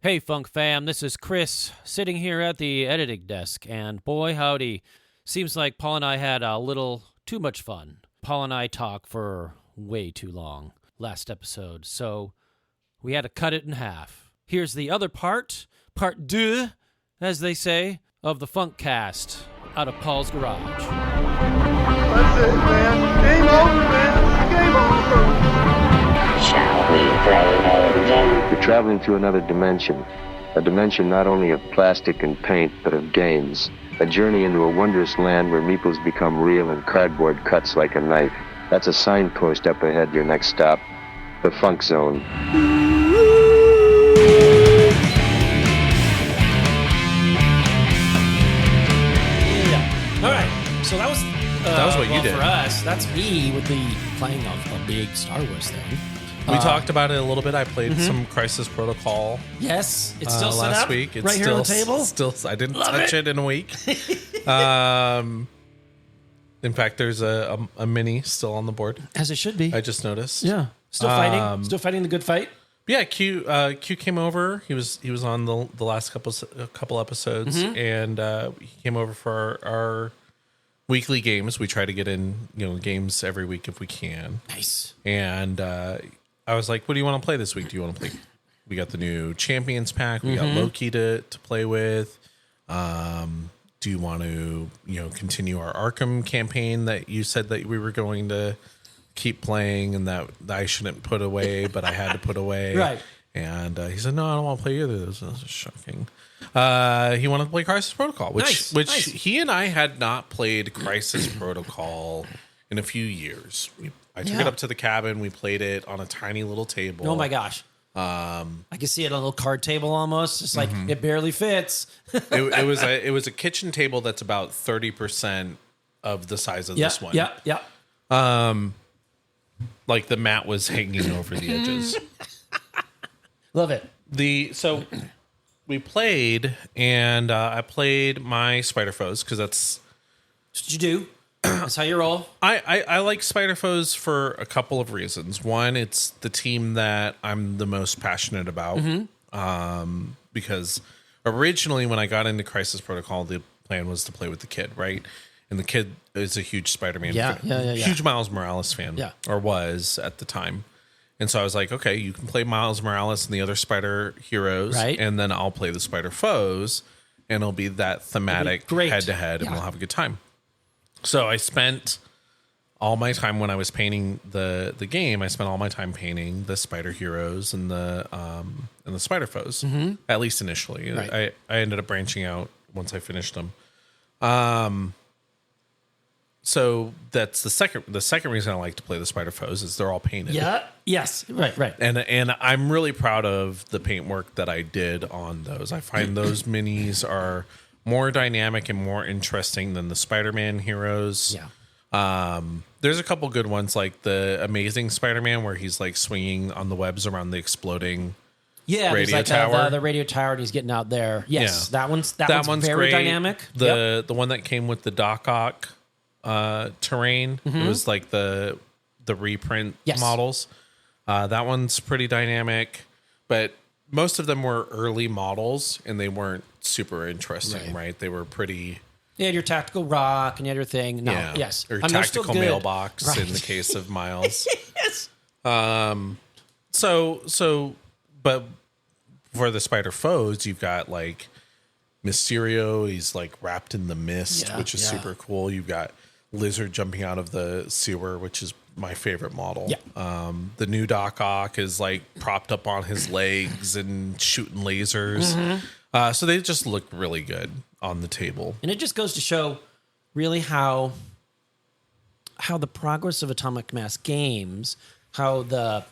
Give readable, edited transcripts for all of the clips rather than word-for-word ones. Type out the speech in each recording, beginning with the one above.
Hey, Funk fam, this is Chris, sitting here at the editing desk, and boy howdy, seems like Paul and I had a little too much fun. Paul and I talked for way too long last episode, so we had to cut it in half. Here's the other part deux, as they say, of the Funkcast out of Paul's garage. That's it, man. Game over, man. Game over. Shall we play a game? You're traveling to another dimension. A dimension not only of plastic and paint, but of games. A journey into a wondrous land where meeples become real and cardboard cuts like a knife. That's a signpost up ahead, your next stop. The Funk Zone. Yeah. All right. So that was what you did. For us. That's me with the playing of a big Star Wars thing. We talked about it a little bit. I played some Crisis Protocol. Yes, it's still set last up week. It's right still, here on the table. Still, I didn't touch it in a week. In fact, there's a mini still on the board. As it should be. I just noticed. Yeah, still fighting. Still fighting the good fight. Yeah, Q came over. He was on the last couple episodes, and he came over for our weekly games. We try to get in games every week if we can. Nice. And I was like, "What do you want to play this week? Do you want to play?" We got the new Champions Pack. We got Loki to play with. Do you want to continue our Arkham campaign that you said that we were going to keep playing and that I shouldn't put away, but I had to put away? Right. And he said, "No, I don't want to play either of those." This is shocking. He wanted to play Crisis Protocol, which Nice. he and I had not played Crisis Protocol in a few years. I took it up to the cabin. We played it on a tiny little table. Oh my gosh. I can see it on a little card table almost. It's like it barely fits. it was a kitchen table that's about 30% of the size of this one. Yeah. Like the mat was hanging over the edges. Love it. So we played, and I played my Spider Foes because that's What did you do? That's how you roll. I like Spider Foes for a couple of reasons. One, it's the team that I'm the most passionate about. Because originally when I got into Crisis Protocol, the plan was to play with the kid, right? And the kid is a huge Spider-Man fan. Huge Miles Morales fan. Yeah. Or was at the time. And so I was like, okay, you can play Miles Morales and the other Spider heroes. Right. And then I'll play the Spider Foes. And it'll be that thematic head-to-head, and we'll have a good time. So I spent all my time when I was painting the game. I spent all my time painting the Spider Heroes and the Spider Foes. At least initially, Right. I ended up branching out once I finished them. So that's the second reason I like to play the Spider Foes is they're all painted. Yeah. Yes. Right. And I'm really proud of the paint work that I did on those. I find those minis are more dynamic and more interesting than the Spider-Man heroes. Yeah. There's a couple good ones like the Amazing Spider-Man where he's like swinging on the webs around the exploding radio tower. The radio tower, and he's getting out there. Yes, Yeah. that one's very great. dynamic. The one that came with the Doc Ock terrain, it was like the reprint models. That one's pretty dynamic, but most of them were early models and they weren't super interesting, right? They were pretty. You had your tactical rock and you had your thing. No, Yeah. yes. Or And they're still tactical good. mailbox Right. in the case of Miles. Yes. But for the Spider Foes, you've got like Mysterio. He's like wrapped in the mist, which is super cool. You've got Lizard jumping out of the sewer, which is my favorite model. Yeah. The new Doc Ock is like propped up on his legs and shooting lasers. So they just look really good on the table. And it just goes to show really how the progress of Atomic Mass Games, how the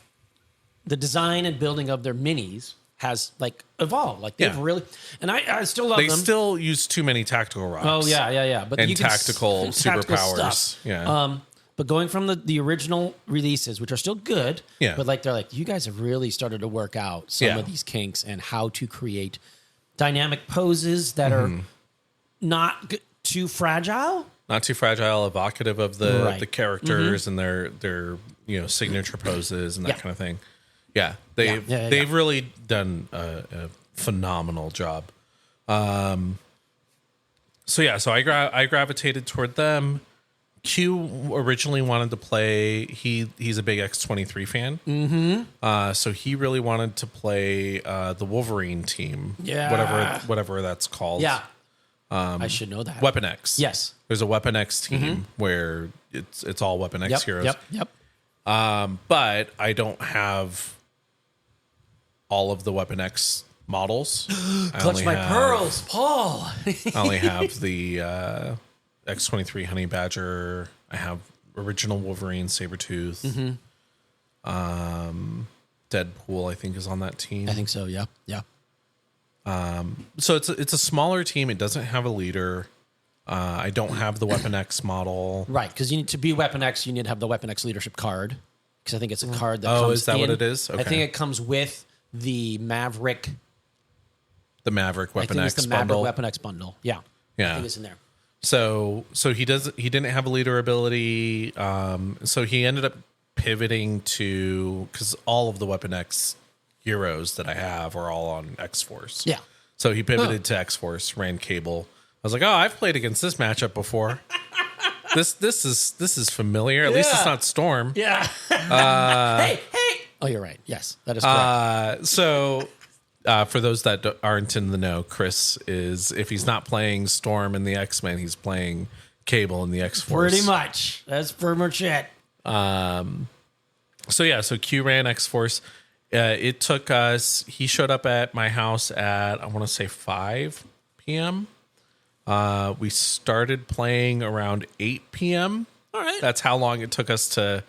design and building of their minis has like evolved. Like they've really, and I still love them. They still use too many tactical rocks. Oh yeah. But And you can tactical superpowers. stuff. Yeah. But going from the original releases, which are still good, Yeah. but like they're like, you guys have really started to work out some of these kinks and how to create dynamic poses that are not too fragile. Not too fragile, evocative of the characters Mm-hmm. and their signature poses and that kind of thing. Yeah, they've Yeah. really done a phenomenal job. So I gravitated toward them. Q originally wanted to play. He's a big X-23 fan. Mm-hmm. So he really wanted to play the Wolverine team. Yeah. Whatever that's called. Yeah. I should know that. Weapon X. Yes. There's a Weapon X team where it's all Weapon X heroes. Yep. But I don't have all of the Weapon X models. Clutch my pearls, Paul. I only have the X-23 Honey Badger. I have original Wolverine, Sabretooth. Deadpool, I think, is on that team. I think so. Yeah. So it's a smaller team. It doesn't have a leader. I don't have the Weapon X model. Right, because you need to be Weapon X. You need to have the Weapon X leadership card. Because I think it's a card that comes is that in. what it is? Okay. I think it comes with the Maverick. The Maverick Weapon I think X it's the bundle. Maverick Weapon X bundle. Yeah. I think it's in there. So he didn't have a leader ability. So he ended up pivoting to, because all of the Weapon X heroes that I have are all on X-Force. Yeah. So he pivoted to X-Force, ran Cable. I was like, oh, I've played against this matchup before. This is familiar. At least it's not Storm. Yeah. Hey. Oh, you're right. Yes, that is correct. So for those that aren't in the know, Chris is, if he's not playing Storm in the X-Men, he's playing Cable in the X-Force. Pretty much. That's pretty much it. So Q ran X-Force. It took us, he showed up at my house at, I want to say 5 p.m. We started playing around 8 p.m. All right. That's how long it took us to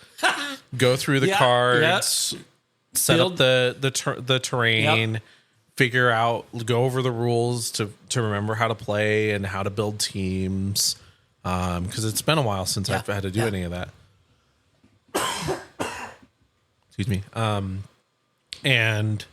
go through the cards, set up the terrain, figure out, go over the rules to remember how to play and how to build teams. Because it's been a while since I've had to do any of that. Excuse me. And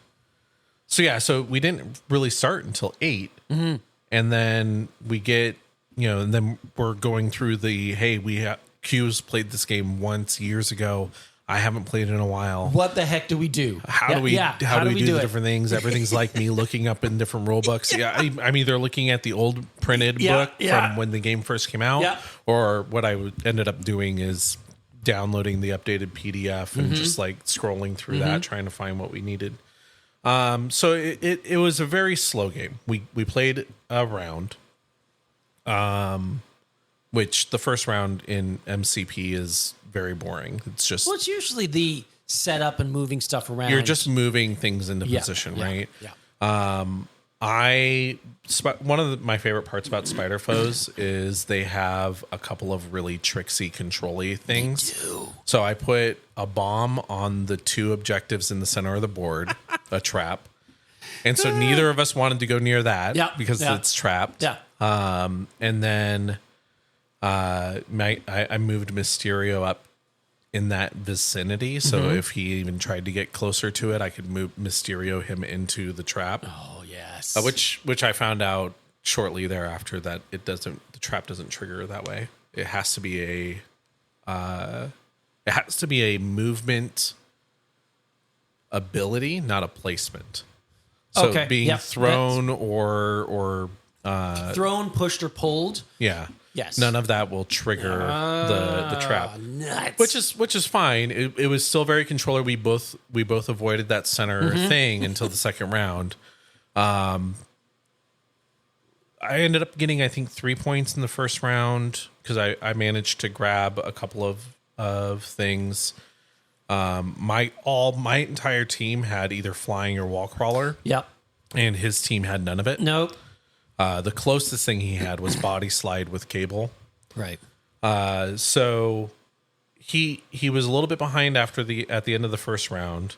so we didn't really start until 8. Mm-hmm. And then we get, and then we're going through Q's played this game once years ago. I haven't played it in a while. What the heck do we do? How do we do the different things? Everything's like me looking up in different rule books. I'm either looking at the old printed book from when the game first came out, or what I ended up doing is downloading the updated PDF and just like scrolling through that, trying to find what we needed. So it was a very slow game. We played a round, which the first round in MCP is very boring. It's just, well, it's usually the setup and moving stuff around. You're just moving things into position, right? Yeah. One of my favorite parts about Spider Foes is they have a couple of really tricksy, control-y things. They do. So I put a bomb on the 2 objectives in the center of the board, a trap. And so neither of us wanted to go near that because it's trapped. Yeah. And then I moved Mysterio up in that vicinity. So if he even tried to get closer to it, I could move Mysterio him into the trap. Oh, yes. Which I found out shortly thereafter that the trap doesn't trigger that way. It has to be a movement ability, not a placement. So being thrown or thrown, pushed, or pulled. Yeah. Yes. None of that will trigger the trap. Nuts. Which is fine. It was still very controller. We both avoided that center thing until the second round. I ended up getting, I think, 3 points in the first round because I managed to grab a couple of things. My entire team had either flying or wall crawler. Yep. And his team had none of it. Nope. The closest thing he had was body slide with Cable. Right. So he was a little bit behind at the end of the first round.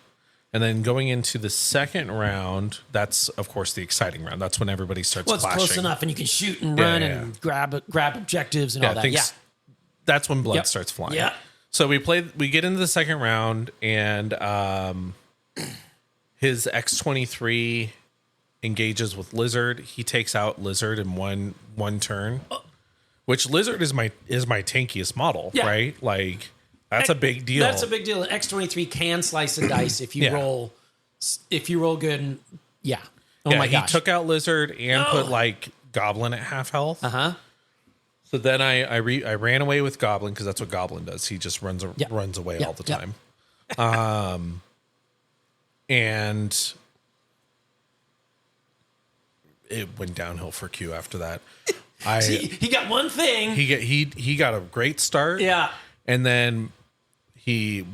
And then going into the second round, that's of course the exciting round. That's when everybody starts clashing. Well, it's close enough and you can shoot and run and grab objectives and all that. That's when blood starts flying. Yeah. So we get into the second round and his X-23 engages with Lizard. He takes out Lizard in one turn. Which Lizard is my tankiest model, right? Like that's a big deal. That's a big deal. An X-23 can slice a dice if you roll good. And, Oh my gosh. He took out Lizard and put like Goblin at half health. So then I ran away with Goblin because that's what Goblin does. He just runs away all the time. And it went downhill for Q after that. He got one thing. He got a great start. Yeah. And then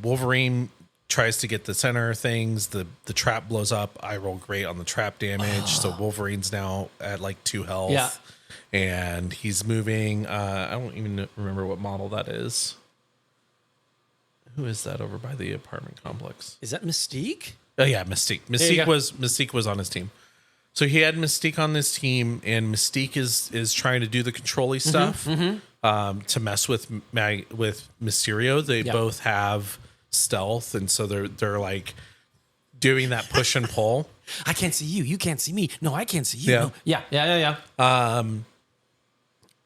Wolverine tries to get the center things. The trap blows up. I roll great on the trap damage. So Wolverine's now at like 2 health. Yeah. And he's moving. I don't even remember what model that is. Who is that over by the apartment complex? Is that Mystique? Oh yeah, Mystique. Mystique was on his team. So he had Mystique on this team, and Mystique is trying to do the control-y stuff to mess with Mysterio. They both have stealth, and so they're like doing that push and pull. I can't see you. You can't see me. No, I can't see you. Yeah. No. Yeah.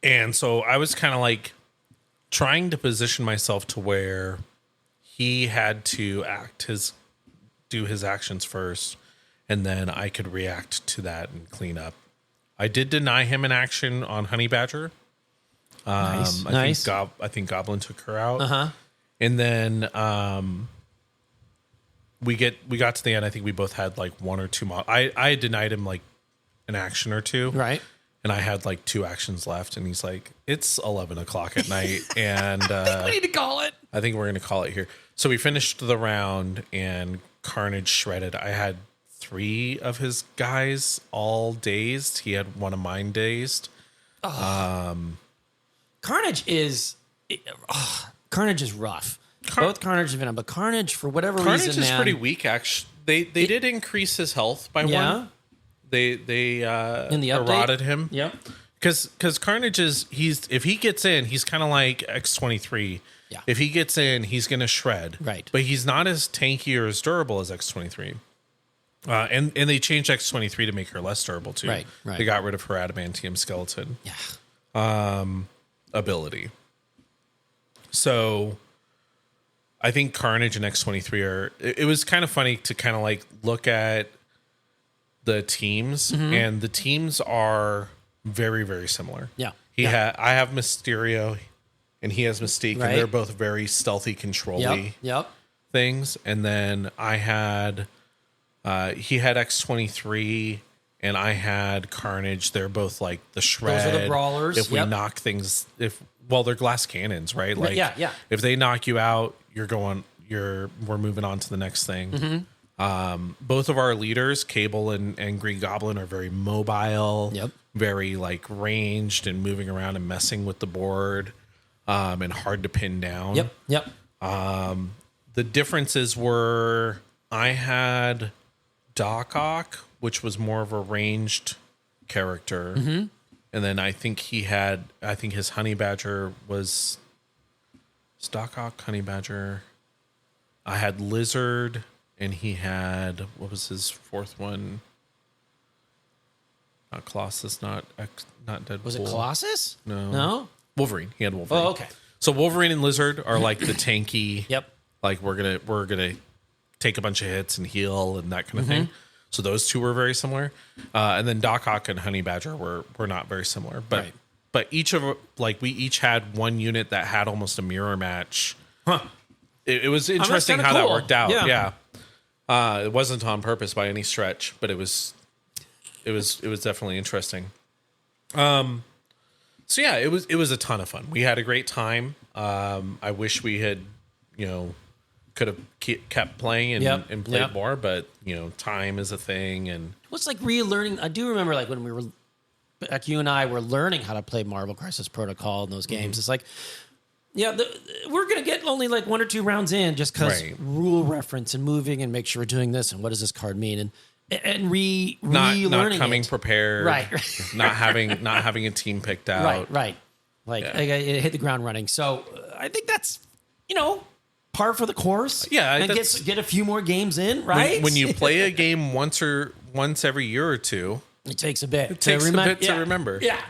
And so I was kind of like trying to position myself to where he had to do his actions first, and then I could react to that and clean up. I did deny him an action on Honey Badger. Nice. I think Goblin took her out. And then we got to the end. I think we both had like 1 or 2 I denied him like an action or 2. Right. And I had like 2 actions left, and he's like, "It's 11 o'clock at night," and we need to call it. I think we're going to call it here. So we finished the round, and Carnage shredded. I had 3 of his guys all dazed. He had 1 of mine dazed. Carnage is rough. Both Carnage and Venom, but Carnage for whatever reason, Carnage is pretty weak. Actually, they did increase his health by 1. They in the update? eroded him. Yep. Because Carnage if he gets in, he's kind of like X23. Yeah. If he gets in, he's going to shred. Right. But he's not as tanky or as durable as X23. And they changed X23 to make her less durable too. Right. They got rid of her adamantium skeleton ability. So I think Carnage and X23 it was kind of funny to kind of like look at the teams, and the teams are very, very similar. Yeah. I have Mysterio and he has Mystique, and they're both very stealthy, control-y things. And then I had he had X23 and I had Carnage. They're both like the shred. Those are the brawlers. If we knock things, they're glass cannons, right? Like if they knock you out, we're moving on to the next thing. Both of our leaders, Cable and Green Goblin, are very mobile, very like ranged and moving around and messing with the board, and hard to pin down. The differences were I had Doc Ock, which was more of a ranged character, and then I think his Honey Badger was Doc Ock, Honey Badger. I had Lizard. And he had, what was his 4th one? Not Colossus, not Deadpool. Was it Colossus? No. Wolverine. He had Wolverine. Oh, okay. So Wolverine and Lizard are like the tanky. Like we're gonna take a bunch of hits and heal and that kind of thing. So those 2 were very similar. And then Doc Ock and Honey Badger were not very similar. But we each had 1 unit that had almost a mirror match. It was interesting how that worked out. Yeah. It wasn't on purpose by any stretch, but it was definitely interesting. So yeah, it was a ton of fun. We had a great time. I wish we had, could have kept playing and played more, but time is a thing. And what's like relearning? I do remember like when we were, like you and I were learning how to play Marvel Crisis Protocol in those games. It's like, we're going to get only like 1 or 2 rounds in just because rule reference and moving and make sure we're doing this and what does this card mean and relearning not coming prepared, not having a team picked out, right. Like I hit the ground running. So I think that's par for the course. Yeah, and get a few more games in. Right. When you play a game once every year or 2, it takes a bit. It takes a bit to remember. Yeah.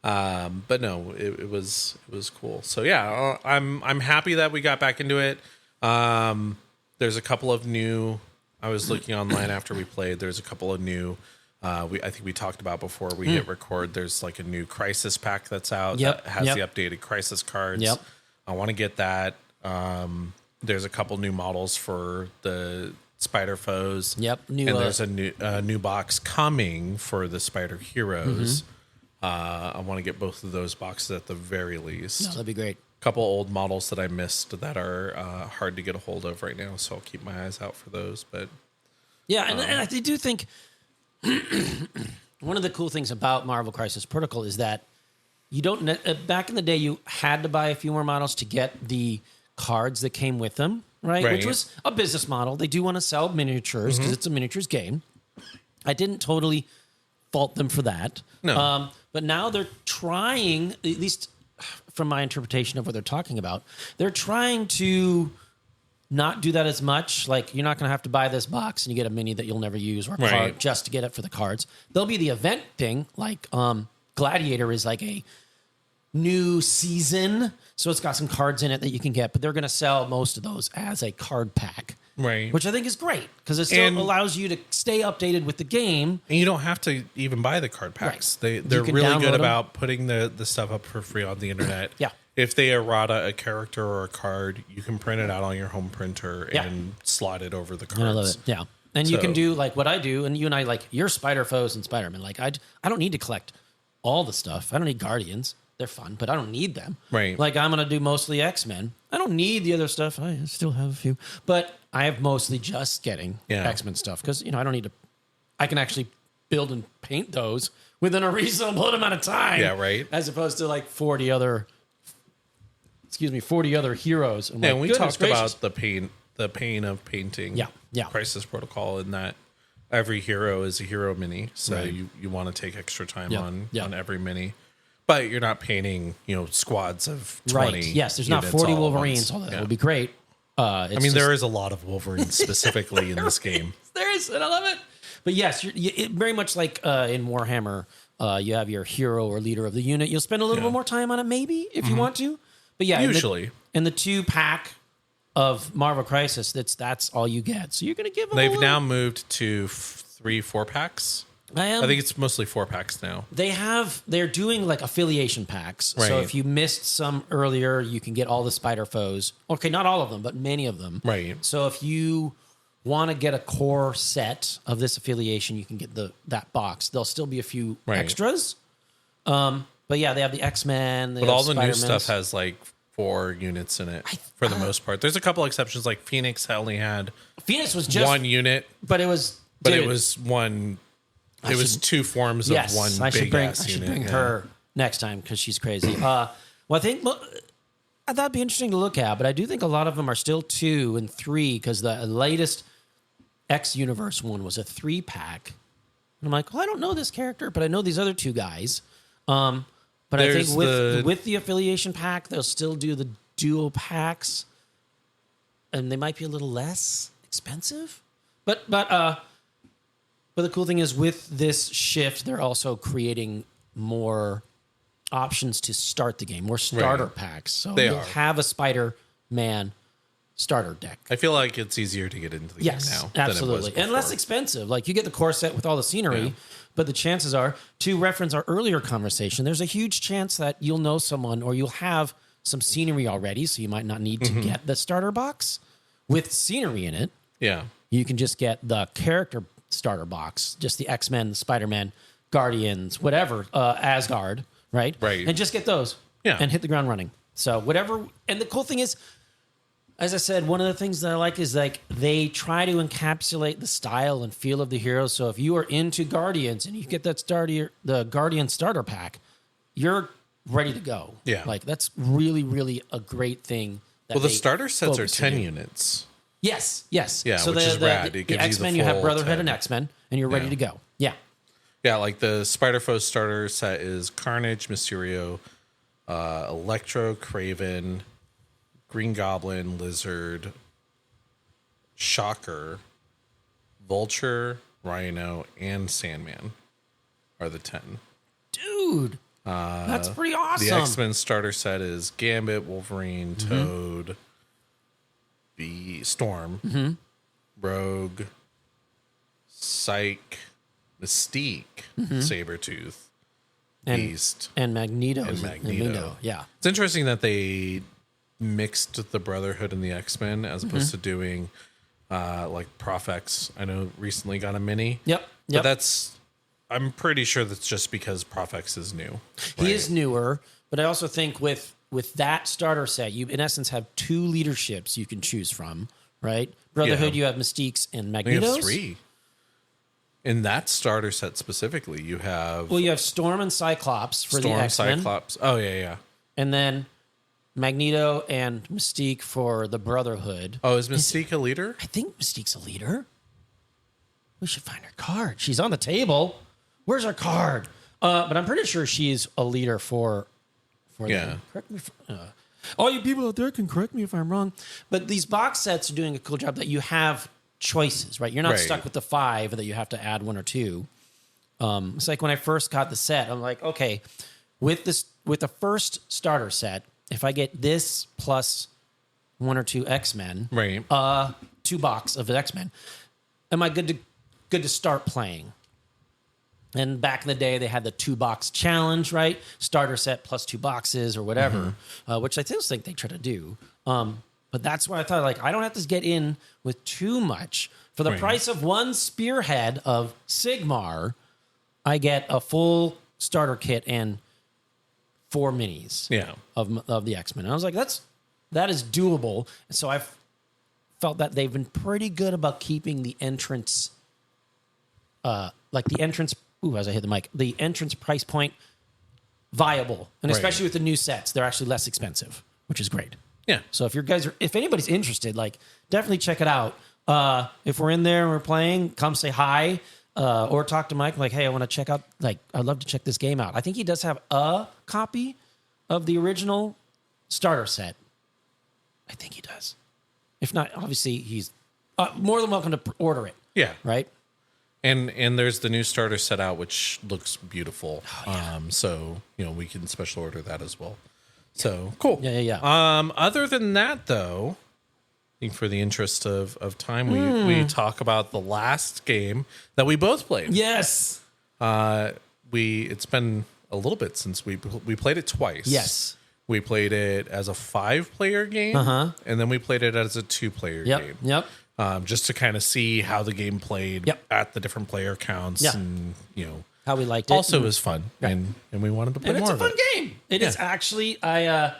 But no, it was cool. So yeah, I'm happy that we got back into it. There's a couple of new. I was looking online after we played. There's a couple of new I think we talked about before we hit record. There's like a new Crisis pack that's out Yep, that has yep. the updated Crisis cards. Yep. I want to get that. There's a couple new models for the Spider Foes. Yep. And there's a new box coming for the Spider Heroes. I want to get both of those boxes at the very least. No, that'd be great. Couple old models that I missed that are hard to get a hold of right now, so I'll keep my eyes out for those. But yeah, and I do think one of the cool things about Marvel Crisis Protocol is that you don't. Back in the day, you had to buy a few more models to get the cards that came with them, right? Which was a business model. They do want to sell miniatures because it's a miniatures game. I didn't totally fault them for that. No. But now they're trying, at least from my interpretation of what they're talking about, they're trying to not do that as much. Like, you're not going to have to buy this box and you get a mini that you'll never use or a card just to get it for the cards. There'll be the event thing, like Gladiator is like a new season, so it's got some cards in it that you can get, but they're going to sell most of those as a card pack. Right. Which I think is great because it still allows you to stay updated with the game. And you don't have to even buy the card packs. Right. They're really download good them. about putting the stuff up for free on the internet. Yeah. If they errata a character or a card, you can print it out on your home printer and slot it over the cards. And I love it. Yeah. And you can do like what I do, and you and I, like, your Spider Foes and Spider-Man. Like, I don't need to collect all the stuff. I don't need Guardians. They're fun, but I don't need them. Right. Like, I'm going to do mostly X-Men. I don't need the other stuff. I still have a few. But I have mostly just getting X-Men stuff because, I don't need to... I can actually build and paint those within a reasonable amount of time. Yeah, right. As opposed to, like, 40 other heroes. I'm And like, we goodness talked gracious. about the pain of painting Yeah. Crisis Protocol, in that every hero is a hero mini. So Right. you want to take extra time on every mini. But you're not painting, squads of 20. Right. Yes, there's not units 40 all at Wolverines, once. although that would be great. There is a lot of Wolverines specifically in this game. There is, and I love it. But yes, it very much like in Warhammer, you have your hero or leader of the unit. You'll spend a little bit more time on it, maybe, if you want to. But yeah, usually. In the 2-pack of Marvel Crisis, that's all you get. So you're going to give them They've now moved to 3-4 packs. I think it's mostly 4 packs now. They're doing like affiliation packs. Right. So if you missed some earlier, you can get all the Spider Foes. Okay, not all of them, but many of them. Right. So if you want to get a core set of this affiliation, you can get that box. There'll still be a few extras. But yeah, they have the X-Men. But all the new stuff has like 4 units in it for the most part. There's a couple exceptions, like Phoenix only had was just 1 unit. But it was one. It was 2 forms of one big ass unit. I should bring her next time because she's crazy. Well, I think that'd be interesting to look at, but I do think a lot of them are still 2 and 3 because the latest X Universe one was a 3-pack. And I'm like, well, I don't know this character, but I know these other 2 guys. But I think with the affiliation pack, they'll still do the dual packs, and they might be a little less expensive. But the cool thing is with this shift, they're also creating more options to start the game, more starter packs. So you'll have a Spider-Man starter deck. I feel like it's easier to get into the game now. Absolutely. Than it was and less expensive. Like, you get the core set with all the scenery, but the chances are, to reference our earlier conversation, there's a huge chance that you'll know someone or you'll have some scenery already, so you might not need to get the starter box with scenery in it. Yeah. You can just get the character starter box, just the X-Men, the Spider-Man, Guardians, whatever, Asgard, right? Right. And just get those and hit the ground running. So whatever. And the cool thing is, as I said, one of the things that I like is like they try to encapsulate the style and feel of the heroes. So if you are into Guardians and you get the Guardian starter pack, you're ready to go. Yeah. Like, that's really, really a great thing. Well, the starter sets are 10 units. Yes. Yeah, so which is rad. It the gives you the X-Men, you have full Brotherhood 10. and X-Men, and you're ready to go. Yeah. Yeah, like the Spider-Foe starter set is Carnage, Mysterio, Electro, Kraven, Green Goblin, Lizard, Shocker, Vulture, Rhino, and Sandman are the 10. Dude, that's pretty awesome. The X-Men starter set is Gambit, Wolverine, Toad, Storm, Rogue, Psyche, Mystique, Sabretooth, Beast, and Magneto. and Magneto. Yeah. It's interesting that they mixed the Brotherhood and the X-Men as opposed to doing like Prof X. I know recently got a mini. Yep. But I'm pretty sure that's just because Prof X is new. He is newer, but I also think with that starter set, you in essence have 2 leaderships you can choose from, right? Brotherhood, you have Mystiques and You have Magnetos. 3. In that starter set specifically, you have Well, you have Storm and Cyclops for the Storm, X-Men, Cyclops. Oh, yeah. and then Magneto and Mystique for the Brotherhood. Oh, is Mystique a leader? I think Mystique's a leader. We should find her card. She's on the table. Where's her card? But I'm pretty sure she's a leader for them. Correct me if, all you people out there can correct me if I'm wrong. But these box sets are doing a cool job that you have choices, right? You're not stuck with the 5 that you have to add 1 or 2. It's like when I first got the set, I'm like, okay, with the first starter set, if I get this plus 1 or 2 X-Men, 2 box of X-Men, am I good to start playing? And back in the day, they had the 2-box challenge, right? Starter set plus 2 boxes or whatever, which I still think they try to do. But that's why I thought, like, I don't have to get in with too much. For the price of 1 spearhead of Sigmar, I get a full starter kit and 4 minis of the X-Men. And I was like, that is doable. And so I've felt that they've been pretty good about keeping the entrance, as I hit the mic, the entrance price point viable. And especially with the new sets, they're actually less expensive, which is great. Yeah. So if anybody's interested, like, definitely check it out. If we're in there and we're playing, come say hi, or talk to Mike. Like, hey, I want to check out. Like, I'd love to check this game out. I think he does have a copy of the original starter set. I think he does. If not, obviously he's more than welcome to order it. Yeah. Right. And there's the new starter set out, which looks beautiful. So we can special order that as well. So cool. Yeah. Other than that, though, I think for the interest of time, we talk about the last game that we both played. Yes. It's been a little bit since we played it twice. Yes. We played it as a 5-player game, and then we played it as a 2-player game. Yep. Just to kind of see how the game played at the different player counts, and how we liked it. Also, it was fun, and we wanted to play more of it. It's a fun game. It is actually, I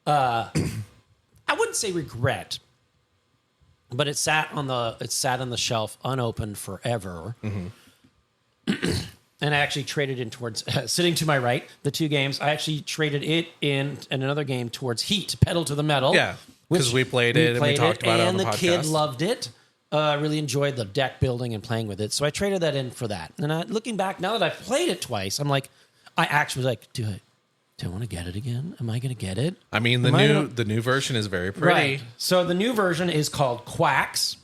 wouldn't say regret, but it sat on the shelf unopened forever. And I actually traded in towards sitting to my right, the 2 games. I actually traded it in another game towards Heat, Pedal to the Metal. Yeah, because we played it and we talked about it on the podcast. And the kid loved it. I really enjoyed the deck building and playing with it. So I traded that in for that. And looking back, now that I've played it twice, I'm like, I actually was like, do I want to get it again? Am I going to get it? I mean, the new version is very pretty. Right. So the new version is called Quacks.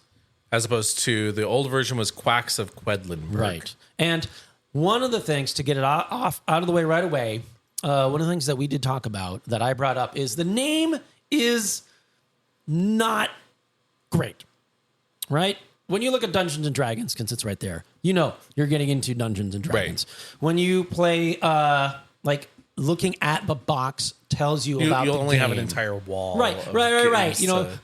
As opposed to the old version was Quacks of Quedlinburg. Right. And one of the things to get it out of the way right away, one of the things that we did talk about that I brought up is the name is not great, right? When you look at Dungeons and Dragons, because it's right there, you're getting into Dungeons and Dragons. Right. When you play, looking at the box tells you about the game. You only have an entire wall. Right. Gloomhaven,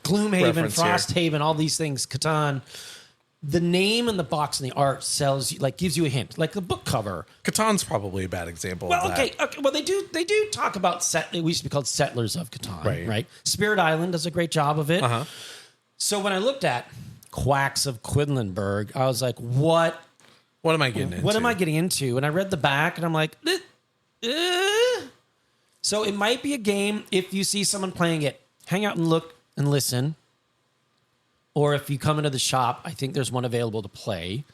Frosthaven, all these things, Catan. The name and the box and the art tells you, gives you a hint, like the book cover. Catan's probably a bad example of that. Okay. Well, they do talk about we used to be called Settlers of Catan, right? Spirit Island does a great job of it. So when I looked at Quacks of Quedlinburg, I was like, what am I getting into? What am I getting into? And I read the back and I'm like, So it might be a game if you see someone playing it, hang out and look and listen. Or if you come into the shop, I think there's one available to play.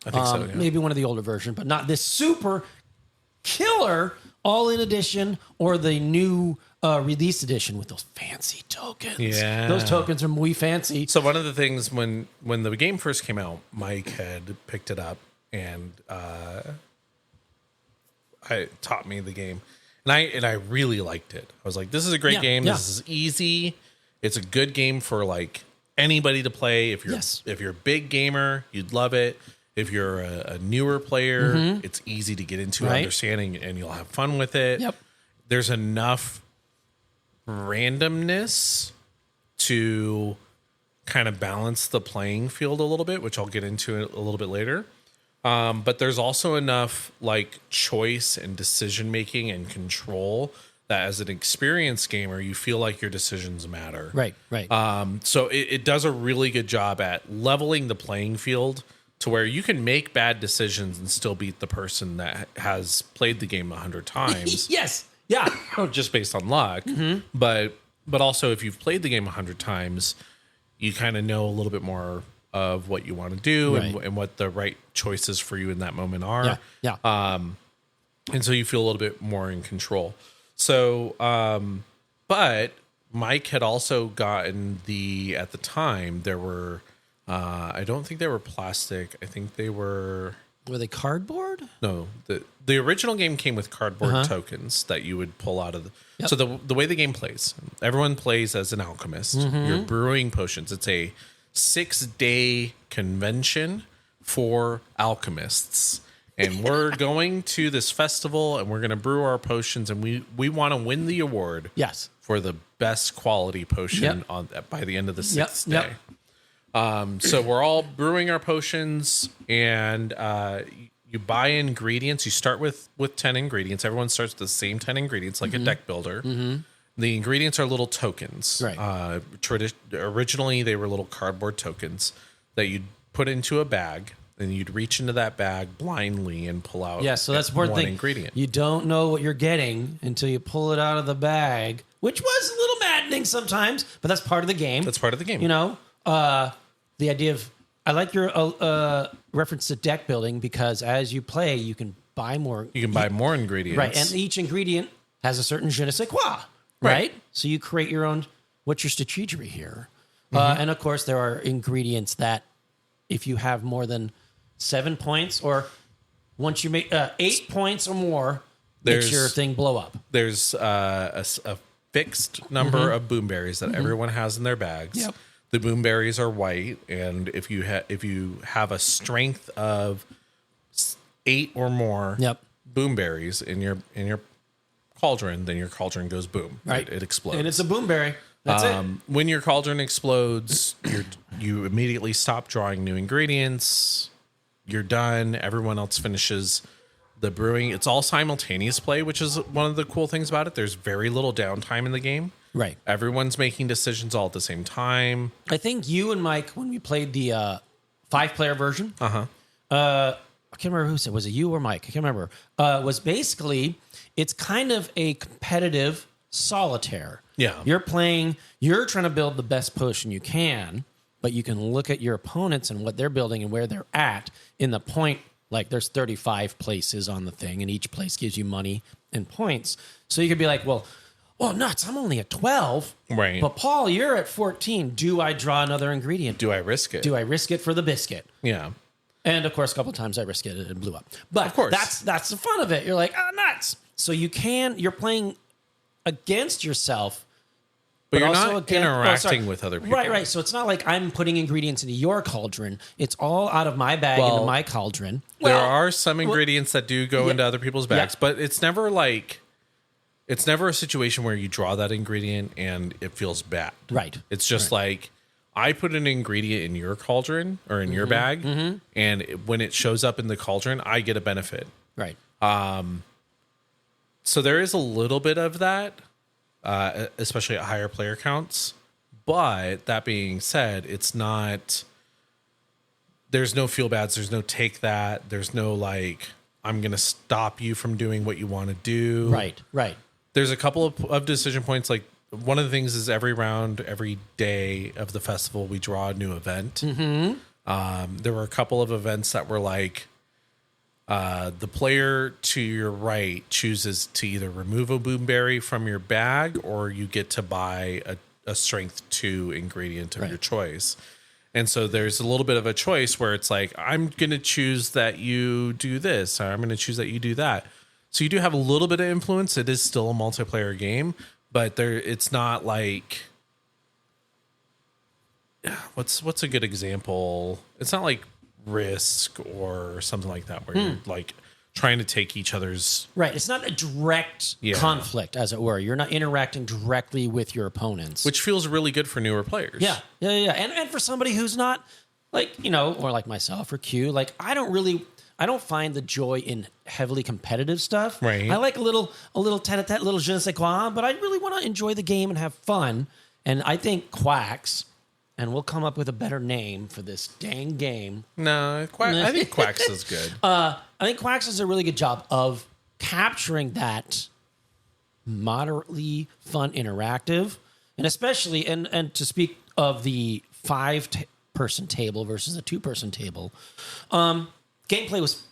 I think so, yeah. Maybe one of the older version, but not this super killer all-in edition or the new release edition with those fancy tokens. Yeah. Those tokens are muy fancy. So one of the things when the game first came out, Mike had picked it up and taught me the game. And I really liked it. I was like, this is a great game. This is easy. It's a good game for anybody to play. If you're a big gamer, you'd love it. If you're a newer player, it's easy to get into understanding, and you'll have fun with it. Yep. There's enough randomness to kind of balance the playing field a little bit, which I'll get into a little bit later. But there's also enough like choice and decision making and control that as an experienced gamer, you feel like your decisions matter. Right. So it does a really good job at leveling the playing field to where you can make bad decisions and still beat the person that has played the game 100 times. Yes. Yeah. Just based on luck. But also if you've played the game 100 times, you kind of know a little bit more of what you want to do and what the right choices for you in that moment are. Yeah. And so you feel a little bit more in control. So, but Mike had also gotten at the time, there were, I don't think they were plastic. I think they were they cardboard? No, the original game came with cardboard tokens that you would pull out of the. Yep. So the way the game plays, everyone plays as an alchemist. You're brewing potions. It's a 6-day convention for alchemists. And we're going to this festival and we're going to brew our potions, and we want to win the award. Yes. For the best quality potion by the end of the 6th day. So we're all brewing our potions, and you buy ingredients. You start with 10 ingredients. Everyone starts with the same 10 ingredients, like a deck builder. The ingredients are little tokens. Right. Originally, they were little cardboard tokens that you'd put into a bag, and you'd reach into that bag blindly and pull out. Yeah, so that's the important thing. Ingredient. You don't know what you're getting until you pull it out of the bag, which was a little maddening sometimes, but that's part of the game. That's part of the game. You know, the idea of, I like your reference to deck building, because as you play, you can buy more. You can buy more ingredients. Right, and each ingredient has a certain je ne sais quoi, right? So you create your own, what's your strategy here? And of course, there are ingredients that if you have more than 7 points, or once you make 8 points or more, makes your thing blow up. There's a fixed number of boomberries that everyone has in their bags. Yep. The boomberries are white, and if you have a strength of 8 or more boomberries in your cauldron, then your cauldron goes boom. Right, it explodes, and it's a boomberry. That's it. When your cauldron explodes, you immediately stop drawing new ingredients. You're done. Everyone else finishes the brewing. It's all simultaneous play, which is one of the cool things about it. There's very little downtime in the game. Right. Everyone's making decisions all at the same time. I think you and Mike, when we played the 5-player version, I can't remember who said, was it you or Mike? I can't remember. Was basically, it's kind of a competitive solitaire. Yeah. You're trying to build the best potion you can, but you can look at your opponents and what they're building and where they're at in the point. Like, there's 35 places on the thing, and each place gives you money and points. So you could be like, well, nuts, I'm only at 12. Right. But Paul, you're at 14. Do I draw another ingredient? Do I risk it? Do I risk it for the biscuit? Yeah. And of course, a couple of times I risked it and it blew up. But of course, that's the fun of it. You're like, nuts. So you're playing against yourself. But you're not interacting with other people. Right. So it's not like I'm putting ingredients into your cauldron. It's all out of my bag into my cauldron. There are some ingredients that do go into other people's bags, but it's never a situation where you draw that ingredient and it feels bad. Right. It's just like, I put an ingredient in your cauldron or in your bag, and when it shows up in the cauldron, I get a benefit. Right. So there is a little bit of that. Especially at higher player counts. But that being said, it's not, there's no feel bads, there's no take that, there's no like, I'm going to stop you from doing what you want to do. Right. There's a couple of decision points. Like, one of the things is every round, every day of the festival, we draw a new event. There were a couple of events that were like, the player to your right chooses to either remove a boomberry from your bag, or you get to buy a strength 2 ingredient of your choice. And so there's a little bit of a choice where it's like, I'm going to choose that you do this, or I'm going to choose that you do that. So you do have a little bit of influence. It is still a multiplayer game, but it's not like, what's a good example? It's not like Risk or something like that, where you're like trying to take each other's. Right. It's not a direct conflict, as it were. You're not interacting directly with your opponents. Which feels really good for newer players. Yeah. And for somebody who's not like, or like myself or Q, like I don't find the joy in heavily competitive stuff. Right. I like a little tete-a-tete, little je ne sais quoi, but I really want to enjoy the game and have fun. And I think Quacks, and we'll come up with a better name for this dang game. No, I think Quacks is good. I think Quacks does a really good job of capturing that moderately fun interactive, and especially, and to speak of the 5-person table versus a 2-person table, gameplay was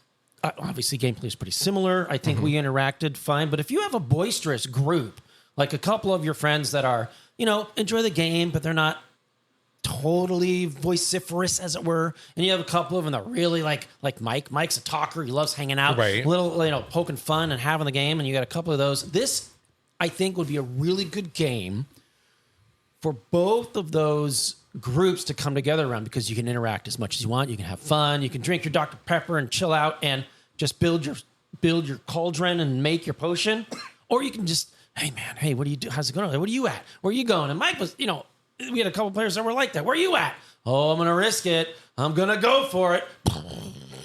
pretty similar. I think we interacted fine, but if you have a boisterous group, like a couple of your friends that are, enjoy the game, but they're not totally vociferous, as it were, and you have a couple of them that really like Mike. Mike's a talker. He loves hanging out, right? Little, poking fun and having the game, and you got a couple of those. This, I think, would be a really good game for both of those groups to come together around, because you can interact as much as you want. You can have fun. You can drink your Dr. Pepper and chill out and just build your cauldron and make your potion, or you can just, hey man, hey, what do you do? How's it going? What are you at? Where are you going? And Mike was, we had a couple players that were like that. Where are you at? Oh, I'm going to risk it. I'm going to go for it. Oh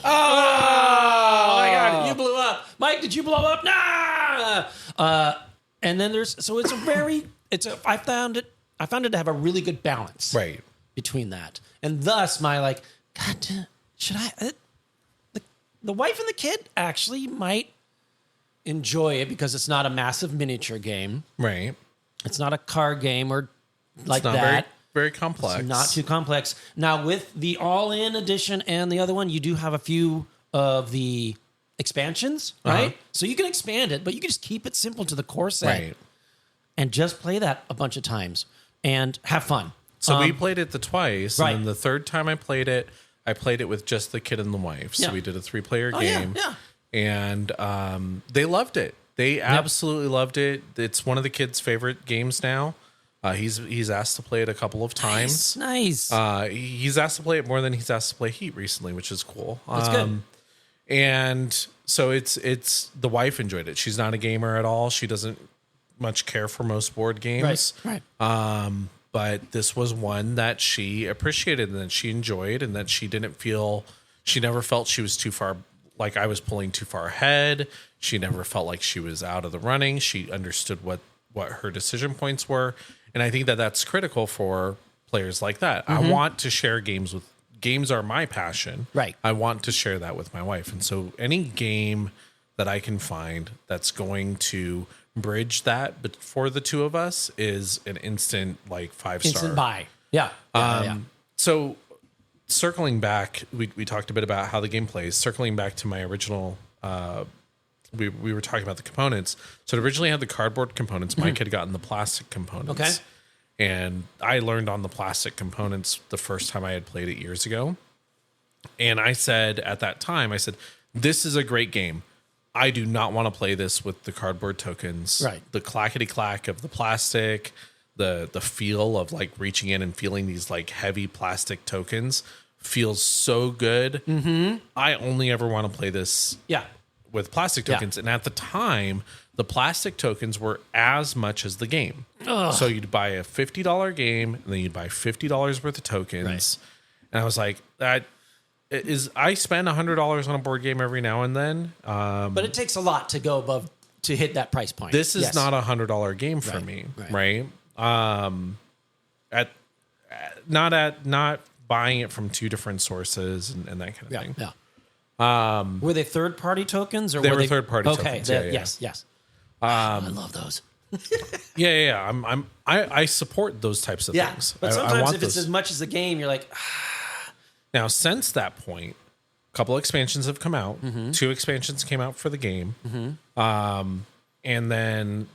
my God, you blew up. Mike, did you blow up? Nah. And then I found it to have a really good balance. Right. Between that. And thus my God, should I, the wife and the kid actually might enjoy it because it's not a massive miniature game. Right. It's not a card game or like not that. Very, very complex. It's not too complex. Now, with the all-in edition and the other one, you do have a few of the expansions, right? So you can expand it, but you can just keep it simple to the core set. Right. And just play that a bunch of times and have fun. So we played it twice. Right. And then the third time I played it with just the kid and the wife. So we did a 3-player game. Yeah. And they loved it. They absolutely loved it. It's one of the kids' favorite games now. He's asked to play it a couple of times. Nice. He's asked to play it more than he's asked to play Heat recently, which is cool. That's good. And so it's the wife enjoyed it. She's not a gamer at all. She doesn't much care for most board games. Right. But this was one that she appreciated and that she enjoyed, and that she never felt she was too far, like I was pulling too far ahead. She never felt like she was out of the running. She understood what her decision points were. And I think that that's critical for players like that. I want to share games are my passion. Right. I want to share that with my wife. And so any game that I can find that's going to bridge that, but for the two of us, is an instant 5-star. Instant buy. Yeah. So circling back, we talked a bit about how the game plays. Circling back to my original, we were talking about the components. So it originally had the cardboard components. Mike had gotten the plastic components. Okay. And I learned on the plastic components the first time I had played it years ago. And I said at that time, this is a great game. I do not want to play this with the cardboard tokens. Right. The clackety clack of the plastic, the feel of reaching in and feeling these heavy plastic tokens feels so good. Mm-hmm. I only ever want to play this with plastic tokens. And at the time, the plastic tokens were as much as the game. Ugh. So you'd buy a $50 game, and then you'd buy $50 worth of tokens. Right. And I was like, I spend $100 on a board game every now and then. But it takes a lot to go above, to hit that price point. This is not a $100 game for me, right? Not buying it from two different sources and that kind of thing. Yeah. Were they third-party tokens, or they were were third-party tokens? Okay. Yes. I love those. Yeah. I support those types of things. But sometimes if it's as much as the game, you're like. Now, since that point, a couple expansions have come out. Mm-hmm. 2 expansions came out for the game. Mm-hmm. And then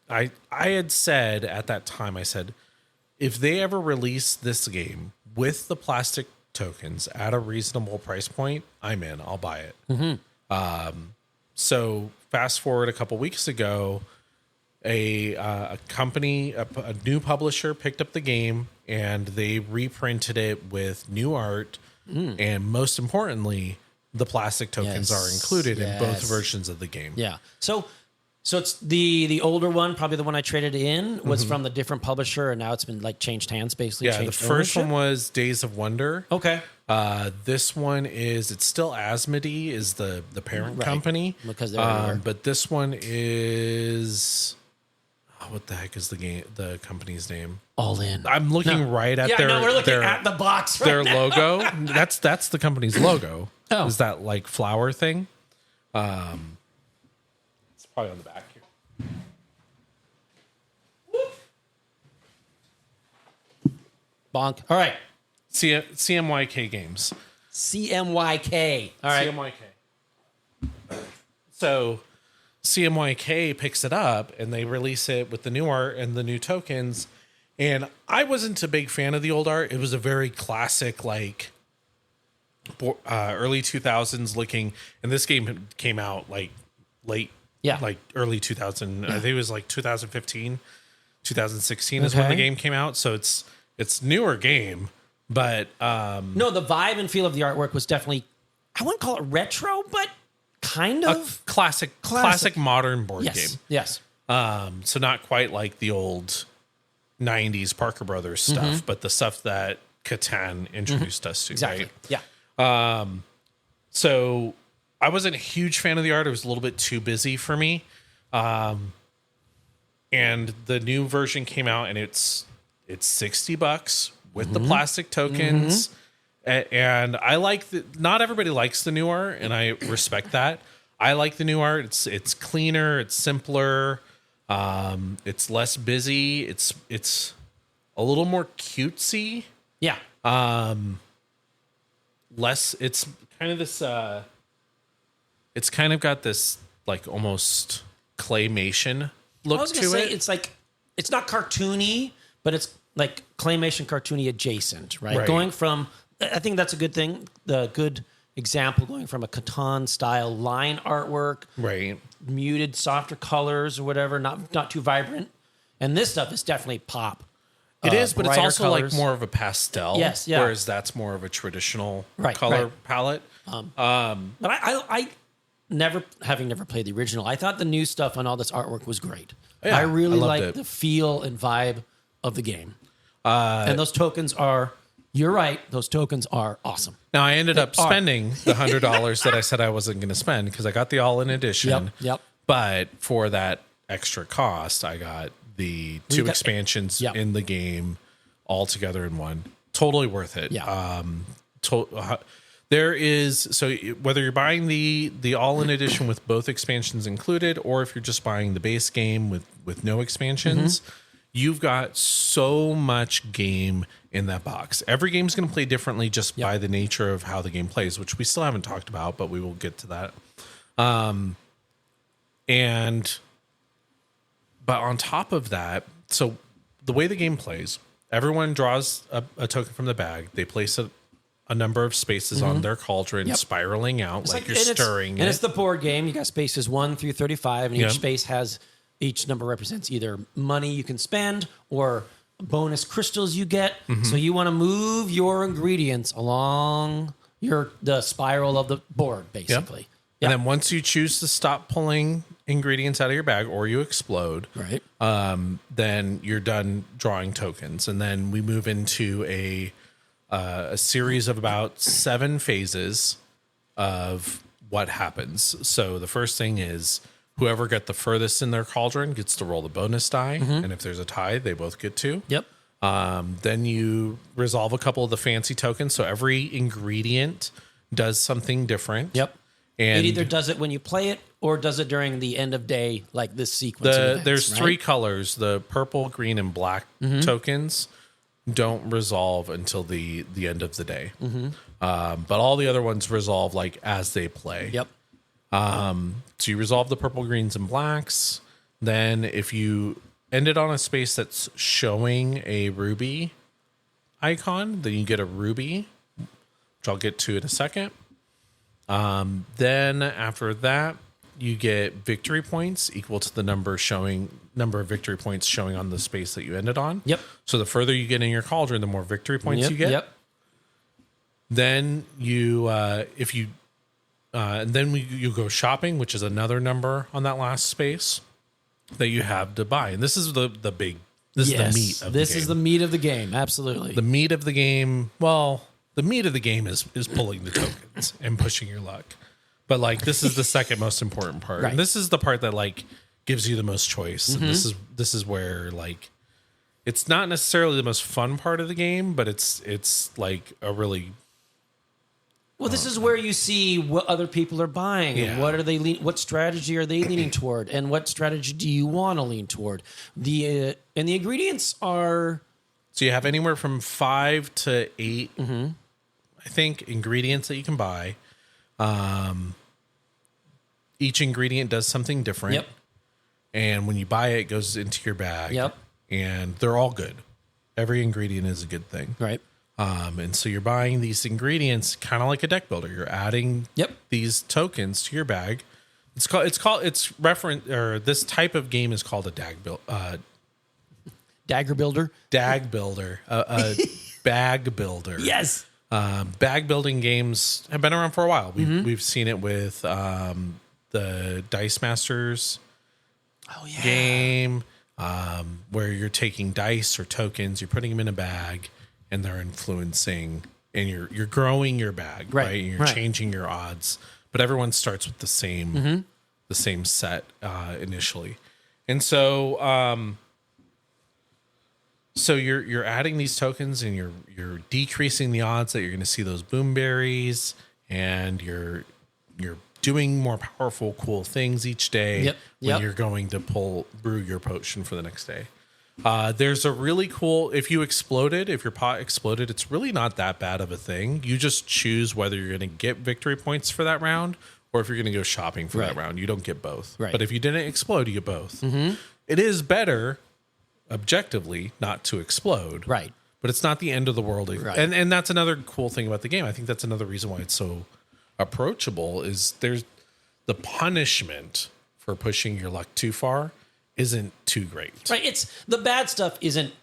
I had said at that time, if they ever release this game with the plastic tokens at a reasonable price point, I'm in. I'll buy it. Mm-hmm. So fast forward a couple weeks ago, a company, a new publisher picked up the game, and they reprinted it with new art, And most importantly, the plastic tokens are included in both versions of the game. Yeah. So it's the older one, probably the one I traded in, was from the different publisher, and now it's been like changed hands, basically. Yeah, the first one was Days of Wonder. Okay. This one it's still Asmodee is the parent company. Because they're but this one is what the heck is the company's name? All In. I'm looking right at we're looking at the box right their now. logo. That's the company's logo. Oh. Is that like flower thing? It's probably on the back here. Bonk. All right. CMYK Games. CMYK. All right. CMYK. So CMYK picks it up and they release it with the new art and the new tokens. And I wasn't a big fan of the old art. It was a very classic, like early 2000s looking. And this game came out like late, like early 2000. I think it was like 2015, 2016 is when the game came out. So it's newer game. But no, the vibe and feel of the artwork was definitely, I wouldn't call it retro, but kind of a classic modern board game. Yes. So not quite like the old 90s Parker Brothers stuff, but the stuff that Catan introduced us to. Exactly. Right? Yeah. So I wasn't a huge fan of the art. It was a little bit too busy for me. And the new version came out and it's $60 with the plastic tokens. And I like not everybody likes the new art, and I respect that. I like the new art. It's cleaner, it's simpler, it's less busy, it's a little more cutesy. Yeah. Less it's kind of this it's kind of got this like almost claymation look I was gonna to say, it. it's like, it's not cartoony, but it's like claymation cartoony adjacent, right? Going from, I think that's a good thing. The good example, going from a Catan style line artwork, right? Muted, softer colors or whatever, not too vibrant. And this stuff is definitely pop. It is, but it's also colors. like more of a pastel. Yes, yeah. Whereas that's more of a traditional Right, color palette. But I never played the original, I thought the new stuff on all this artwork was great. Yeah, I really I loved like it. the feel and vibe of the game. And those tokens are, you're right, those tokens are awesome. Now I ended up spending the $100 that I said I wasn't going to spend because I got the all-in edition. Yep. But for that extra cost, I got the two expansions in the game all together in one. Totally worth it. Yeah. There is, so whether you're buying the all-in edition with both expansions included, or if you're just buying the base game with no expansions, you've got so much game in that box. Every game's going to play differently just by the nature of how the game plays, which we still haven't talked about, but we will get to that. But on top of that, so the way the game plays, everyone draws a token from the bag. They place a number of spaces on their cauldron, spiraling out like you're stirring it. And it's the board game. You got spaces 1 through 35, and each space has, each number represents either money you can spend or bonus crystals you get. So you want to move your ingredients along the spiral of the board, basically. And then once you choose to stop pulling ingredients out of your bag or you explode, right? Then you're done drawing tokens. And then we move into a series of about 7 phases of what happens. So the first thing is whoever got the furthest in their cauldron gets to roll the bonus die. And if there's a tie, they both get to. Yep. Then you resolve a couple of the fancy tokens. So every ingredient does something different. Yep. And it either does it when you play it or does it during the end of day, like this sequence of events, there's right? 3 colors. The purple, green, and black tokens don't resolve until the end of the day. But all the other ones resolve like as they play. Yep. So you resolve the purple, greens, and blacks. Then if you end it on a space that's showing a ruby icon, then you get a ruby, which I'll get to in a second. Then after that, you get victory points equal to the number of victory points showing on the space that you ended on. Yep. So the further you get in your cauldron, the more victory points you get. Yep. Then you you go shopping, which is another number on that last space that you have to buy. And this is the big. This is the meat of the game. This is the meat of the game. Absolutely. The meat of the game. Well, the meat of the game is pulling the tokens and pushing your luck. But like this is the second most important part. Right. And this is the part that like gives you the most choice. And this is where like it's not necessarily the most fun part of the game, but it's like a really this is where you see what other people are buying and what are they what strategy are they leaning toward and what strategy do you want to lean toward. And the ingredients are so you have anywhere from 5 to 8 I think ingredients that you can buy. Each ingredient does something different. Yep. And when you buy it, it goes into your bag. Yep. And they're all good. Every ingredient is a good thing. right. And so you're buying these ingredients kind of like a deck builder. You're adding these tokens to your bag. This type of game is called a Dagger builder. Dag builder. A bag builder. Yes. Bag building games have been around for a while. We've seen it with the Dice Masters game, where you're taking dice or tokens, you're putting them in a bag, and they're influencing, and you're growing your bag, right? And you're changing your odds, but everyone starts with the same set initially, and so you're adding these tokens, and you're decreasing the odds that you're going to see those boomberries, and you're doing more powerful, cool things each day when you're going to brew your potion for the next day. There's a really cool, if your pot exploded, it's really not that bad of a thing. You just choose whether you're going to get victory points for that round or if you're going to go shopping for that round. You don't get both. Right. But if you didn't explode, you get both. It is better, objectively, not to explode. Right. But it's not the end of the world. Right. And that's another cool thing about the game. I think that's another reason why it's so approachable is there's the punishment for pushing your luck too far isn't too great. Right. It's the bad stuff isn't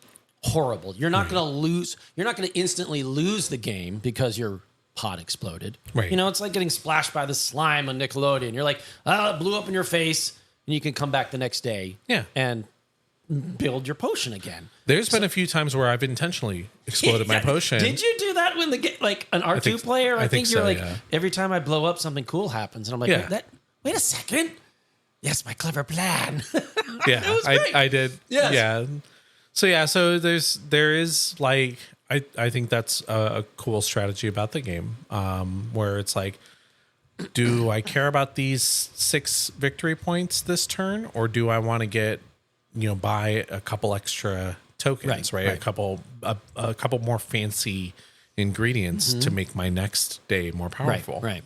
horrible. You're not going to lose. You're not going to instantly lose the game because your pot exploded. Right. You know, it's like getting splashed by the slime on Nickelodeon. You're like, it blew up in your face, and you can come back the next day. Yeah. And build your potion again. There's been a few times where I've intentionally exploded my potion. Did you do that when like an R2 player? I think you're so, like every time I blow up, something cool happens, and I'm like, wait a second. Yes, my clever plan. Yeah, it was great. I did. Yes. Yeah. So there is like I think that's a cool strategy about the game, where it's like, do I care about these 6 victory points this turn, or do I want to get buy a couple extra tokens, right? A couple more fancy ingredients to make my next day more powerful. Right.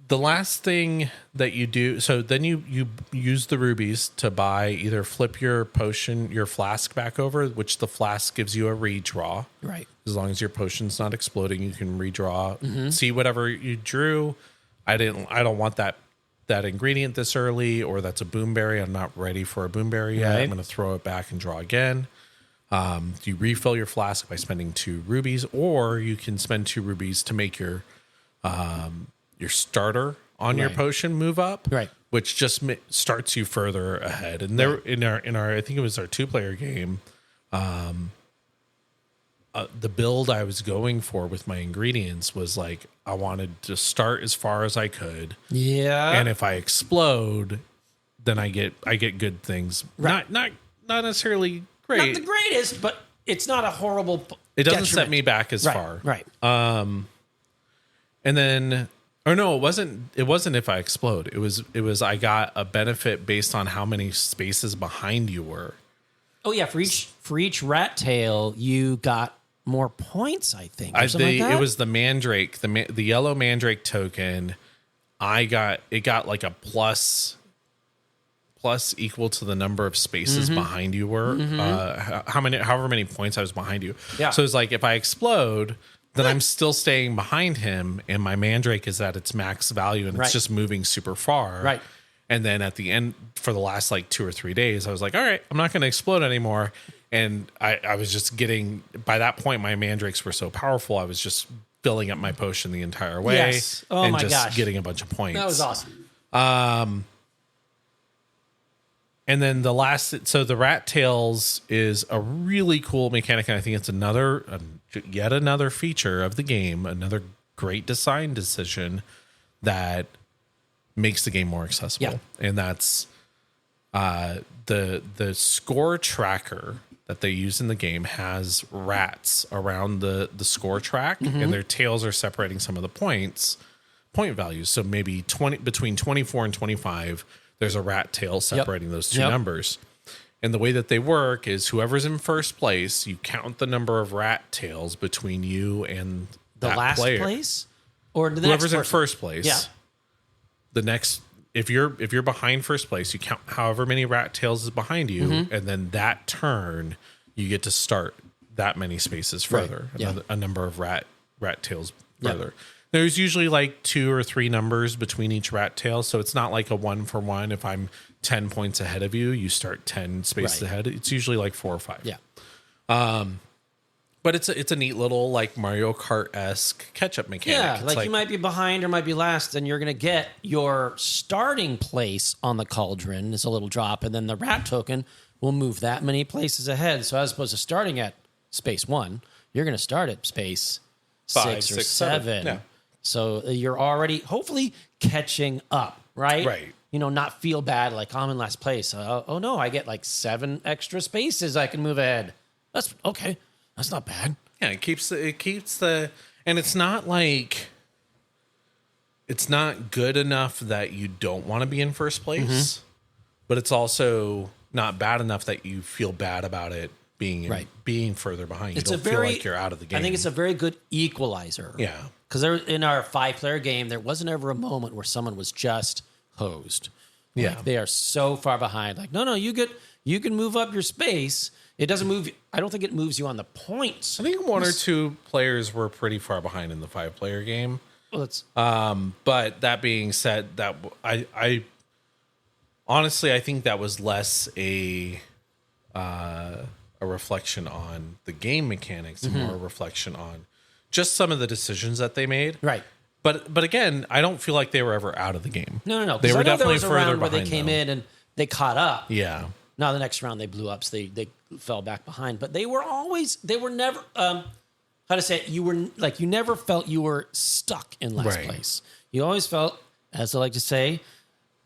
The last thing that you do, so then you use the rubies to buy, either flip your potion, your flask back over, which the flask gives you a redraw. Right. As long as your potion's not exploding, you can redraw, see whatever you drew. I don't want that ingredient this early, or that's a boomberry. I'm not ready for a boomberry yet. Right. I'm going to throw it back and draw again. You refill your flask by spending 2 rubies, or you can spend 2 rubies to make your starter on your potion move up, which just starts you further ahead. And there in our I think it was our 2-player game, the build I was going for with my ingredients was like I wanted to start as far as I could. Yeah. And if I explode, then I get good things. Right. Not necessarily great. Not the greatest, but it's not a horrible It doesn't set me back as far. Right. And then no, it wasn't if I explode. It was I got a benefit based on how many spaces behind you were. Oh yeah, for each rat tail you got more points, I think. It was the mandrake, the yellow mandrake token. It got like a plus equal to the number of spaces behind you were. However many points I was behind you. Yeah. So it's like if I explode, then I'm still staying behind him, and my mandrake is at its max value, and it's just moving super far. Right. And then at the end, for the last like 2 or 3 days, I was like, all right, I'm not going to explode anymore. And I was just getting, by that point, my mandrakes were so powerful, I was just filling up my potion the entire way. Yes. Oh and my just gosh. getting a bunch of points. That was awesome. And then the last, so the rat tails is a really cool mechanic, and I think it's yet another feature of the game, another great design decision that makes the game more accessible. Yeah. And that's the score tracker that they use in the game has rats around the score track, and their tails are separating some of the point values. So maybe between 24 and 25. There's a rat tail separating those two numbers. And the way that they work is whoever's in first place, you count the number of rat tails between you and The that last player. place? Or the Whoever's next in person? first place. Yeah. The next, if you're behind first place, you count however many rat tails is behind you, and then that turn you get to start that many spaces further. Right. Yeah. A number of rat tails further. There's usually like 2 or 3 numbers between each rat tail, so it's not like a 1-for-1. If I'm 10 points ahead of you, you start 10 spaces ahead. It's usually like 4 or 5. Yeah. But it's a neat little like Mario Kart-esque catch-up mechanic. Yeah, It's like you might be behind or might be last, and you're going to get your starting place on the cauldron is a little drop, and then the rat token will move that many places ahead. So as opposed to starting at space 1, you're going to start at space 5, 6 or 6, 7. 7. Yeah. So you're already hopefully catching up, right? Right. You know, not feel bad like I'm in last place. Oh no, I get like 7 extra spaces I can move ahead. That's okay. That's not bad. Yeah, it keeps the, and it's not like, it's not good enough that you don't want to be in first place, but it's also not bad enough that you feel bad about it being further behind. You don't feel like you're out of the game. I think it's a very good equalizer. Yeah. Because in our 5-player game, there wasn't ever a moment where someone was just hosed. Yeah. Like, they are so far behind. Like, no, you can move up your space. It doesn't move. I don't think it moves you on the points. I think 1 or 2 players were pretty far behind in the 5-player game. Well, it's But that being said, that I honestly, I think that was less a reflection on the game mechanics and more a reflection on just some of the decisions that they made. right. But again, I don't feel like they were ever out of the game. No. They 'Cause were I know definitely there was a further round where behind. they came though. in and they caught up. Yeah. Now the next round they blew up, so they fell back behind. But they were never how to say it, you never felt you were stuck in last Right. place. You always felt, as I like to say,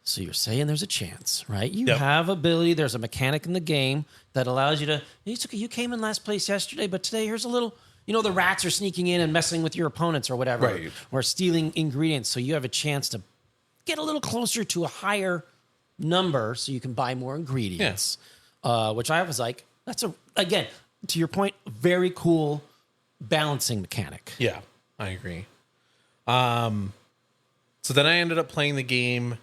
so you're saying there's a chance, right? You Yep. have ability. There's a mechanic in the game that allows you to. It's okay. You came in last place yesterday, but today here's a little. You know, the rats are sneaking in and messing with your opponents or whatever, Right. or stealing ingredients. So you have a chance to get a little closer to a higher number, so you can buy more ingredients. Which I was like, again, to your point, very cool balancing mechanic. Yeah, I agree. So then I ended up playing the game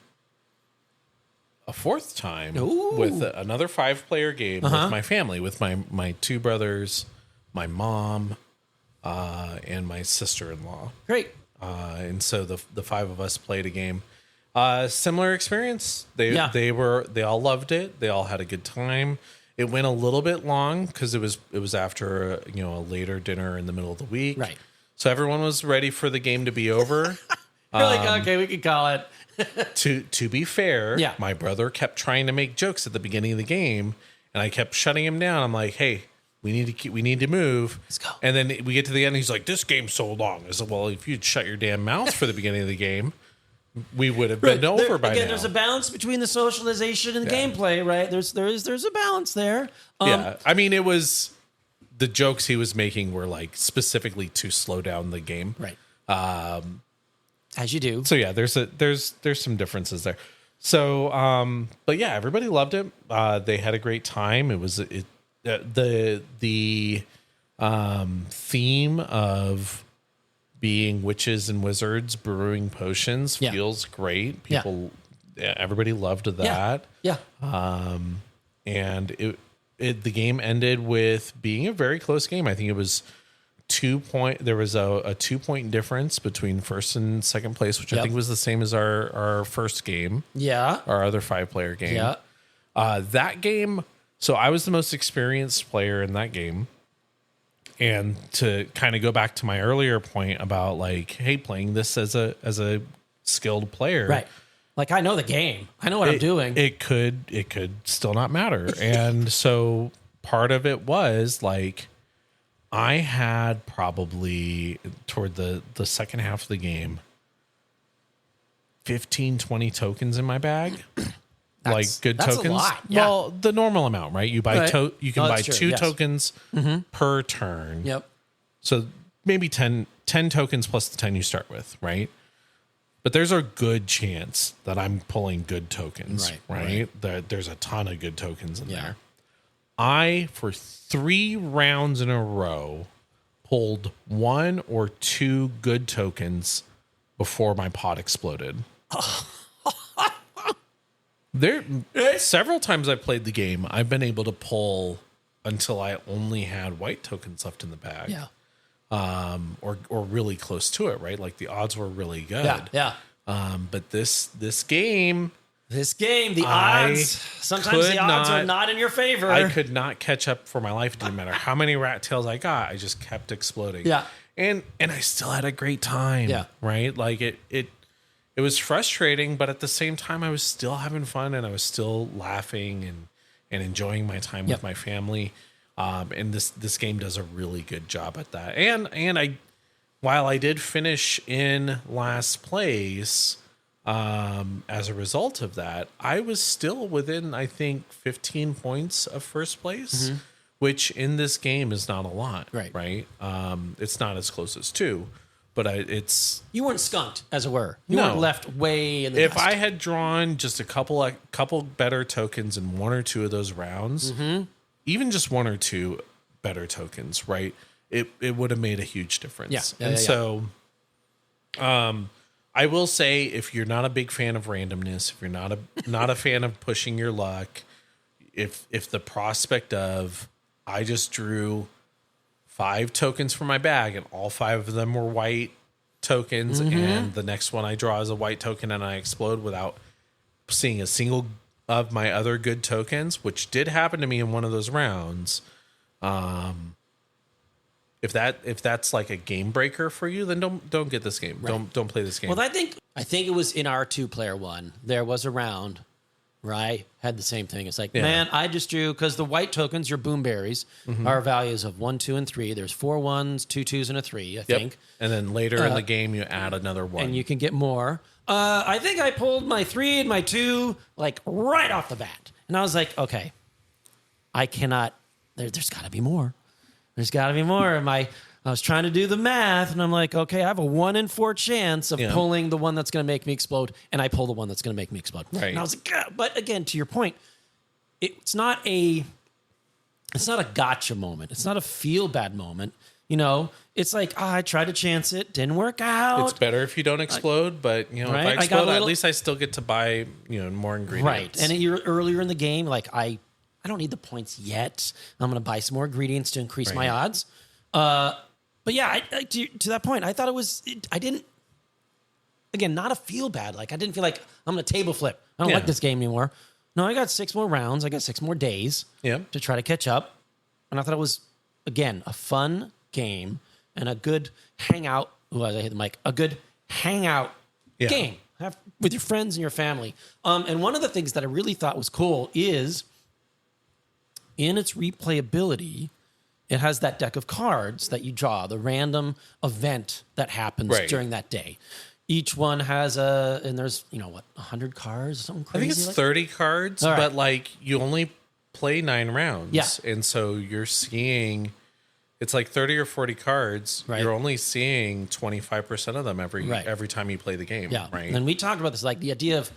a 4th time Ooh. with another 5-player game with my family, with my 2 brothers, my mom, and my sister-in-law. Great. And so the 5 of us played a game. Similar experience. They all loved it. They all had a good time. It went a little bit long because it was after a later dinner in the middle of the week. Right. So everyone was ready for the game to be over. You're like, okay, we can call it. To be fair, Yeah. my brother kept trying to make jokes at the beginning of the game, and I kept shutting him down. I'm like, hey, we need to move. Let's go. And then we get to the end. He's like, this game's so long. I said, well, if you'd shut your damn mouth for the beginning of the game, we would have been over by now. There's a balance between the socialization and the gameplay, right? There's a balance there. Yeah, I mean, it was the jokes he was making were like specifically to slow down the game, Right. As you do. So yeah, there's some differences there. So, but yeah, everybody loved it. They had a great time. It was the theme of being witches and wizards brewing potions feels great. Everybody loved that. Yeah. And the game ended with being a very close game. I think it was 2 point. There was a 2 point difference between first and second place, which I think was the same as our first game. Yeah. Our other 5-player game. Yeah. That game So I was the most experienced player in that game. And to kind of go back to my earlier point about like, hey, playing this as a skilled player. Right. Like I know the game. I know what I'm doing. It could still not matter. And so part of it was like I had probably toward the second half of the game 15, 20 tokens in my bag. Like good that's tokens. A lot. Yeah. Well, the normal amount, right? You buy you can buy two tokens per turn. Yep. So maybe 10 tokens plus the 10 you start with, right? But there's a good chance that I'm pulling good tokens, right? There's a ton of good tokens in there. I, for 3 rounds in a row, pulled 1 or 2 good tokens before my pot exploded. There, several times I've played the game, I've been able to pull until I only had white tokens left in the bag. Yeah. Or really close to it, right? Like the odds were really good. Yeah. But this game, the odds, sometimes the odds are not in your favor. I could not catch up for my life. It didn't matter how many rat tails I got. I just kept exploding. Yeah. And I still had a great time. Yeah. Right. Like it was frustrating, but at the same time, I was still having fun and I was still laughing and enjoying my time with my family. And this game does a really good job at that. And while I did finish in last place, as a result of that, I was still within, I think, 15 points of first place, which in this game is not a lot. Right. It's not as close as 2. But it's you weren't skunked, as it were. You weren't left way in the If dust. I had drawn just a couple better tokens in 1 or 2 of those rounds, even just 1 or 2 better tokens, right? It would have made a huge difference. So, I will say, if you're not a big fan of randomness, if you're not a fan of pushing your luck, if the prospect of I just drew 5 tokens from my bag and all 5 of them were white tokens and the next one I draw is a white token and I explode without seeing a single of my other good tokens, which did happen to me in one of those rounds. If that's like a game breaker for you, then don't get this game. Don't play this game. Well, I think it was in our 2-player one. There was a round where I had the same thing. It's like, man, I just drew, because the white tokens, your boomberries, are values of 1, 2, and 3. There's 4 1s, 2 2s, and a 3, I think. And then later in the game, you add another 1. And you can get more. I think I pulled my 3 and my 2 like right off the bat. And I was like, okay, I cannot, there's got to be more. There's got to be more. I was trying to do the math, and I'm like, okay, I have a 1 in 4 chance of pulling the one that's going to make me explode, and I pull the one that's going to make me explode. Right. And I was like, but again, to your point, it's not a gotcha moment. It's not a feel bad moment. You know, it's like, I tried to chance it, didn't work out. It's better if you don't explode, but if I explode, at least I still get to buy more ingredients. Right. And you're earlier in the game, like I don't need the points yet. I'm going to buy some more ingredients to increase my odds. But yeah, to that point, I thought I didn't, again, not a feel bad. Like I didn't feel like I'm going to table flip. I don't like this game anymore. No, I got 6 more rounds. I got 6 more days to try to catch up. And I thought it was, again, a fun game and a good hangout. Ooh, as I hit the mic, a good hangout game with your friends and your family. And one of the things that I really thought was cool is in its replayability, it has that deck of cards that you draw, the random event that happens during that day. Each one has and there's, 100 cards or something crazy? I think it's 30 cards, but like you only play 9 rounds. Yeah. And so you're seeing, it's like 30 or 40 cards. Right. You're only seeing 25% of them every time you play the game. Yeah. Right. And we talked about this, like the idea of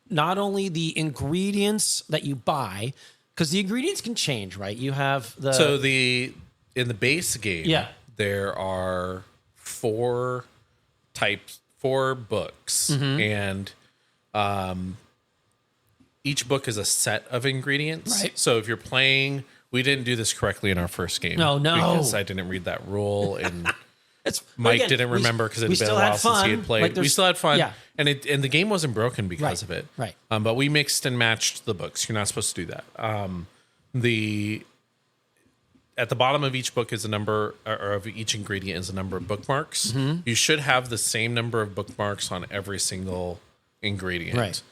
not only the ingredients that you buy, because the ingredients can change, right? You have in the base game, there are 4 books, and each book is a set of ingredients. Right. So if you're playing, we didn't do this correctly in our first game. No, because I didn't read that rule, and Mike didn't remember because it had been a while since he had played. Like, we still had fun, yeah. and the game wasn't broken because of it. Right. But we mixed and matched the books. You're not supposed to do that. At the bottom of each book is a number, or of each ingredient is a number of bookmarks. Mm-hmm. You should have the same number of bookmarks on every single ingredient. Right.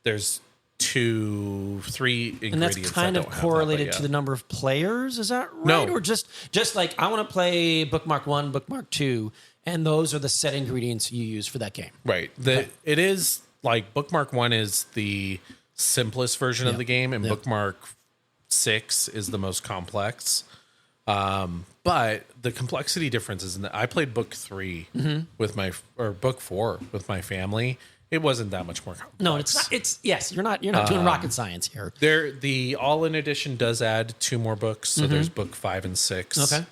There's 2, 3 ingredients, and that's kind of correlated to the number of players. Is that right? No. Or just like I want to play bookmark 1, bookmark 2, and those are the set ingredients you use for that game. Right. It is like bookmark 1 is the simplest version of the game, and bookmark 6 is the most complex. But the complexity difference is in that I played book 3 with book 4 with my family. It wasn't that much more complex. No, it's not. It's yes, you're not doing rocket science here. The all-in edition does add 2 more books, so there's book 5 and 6. Okay.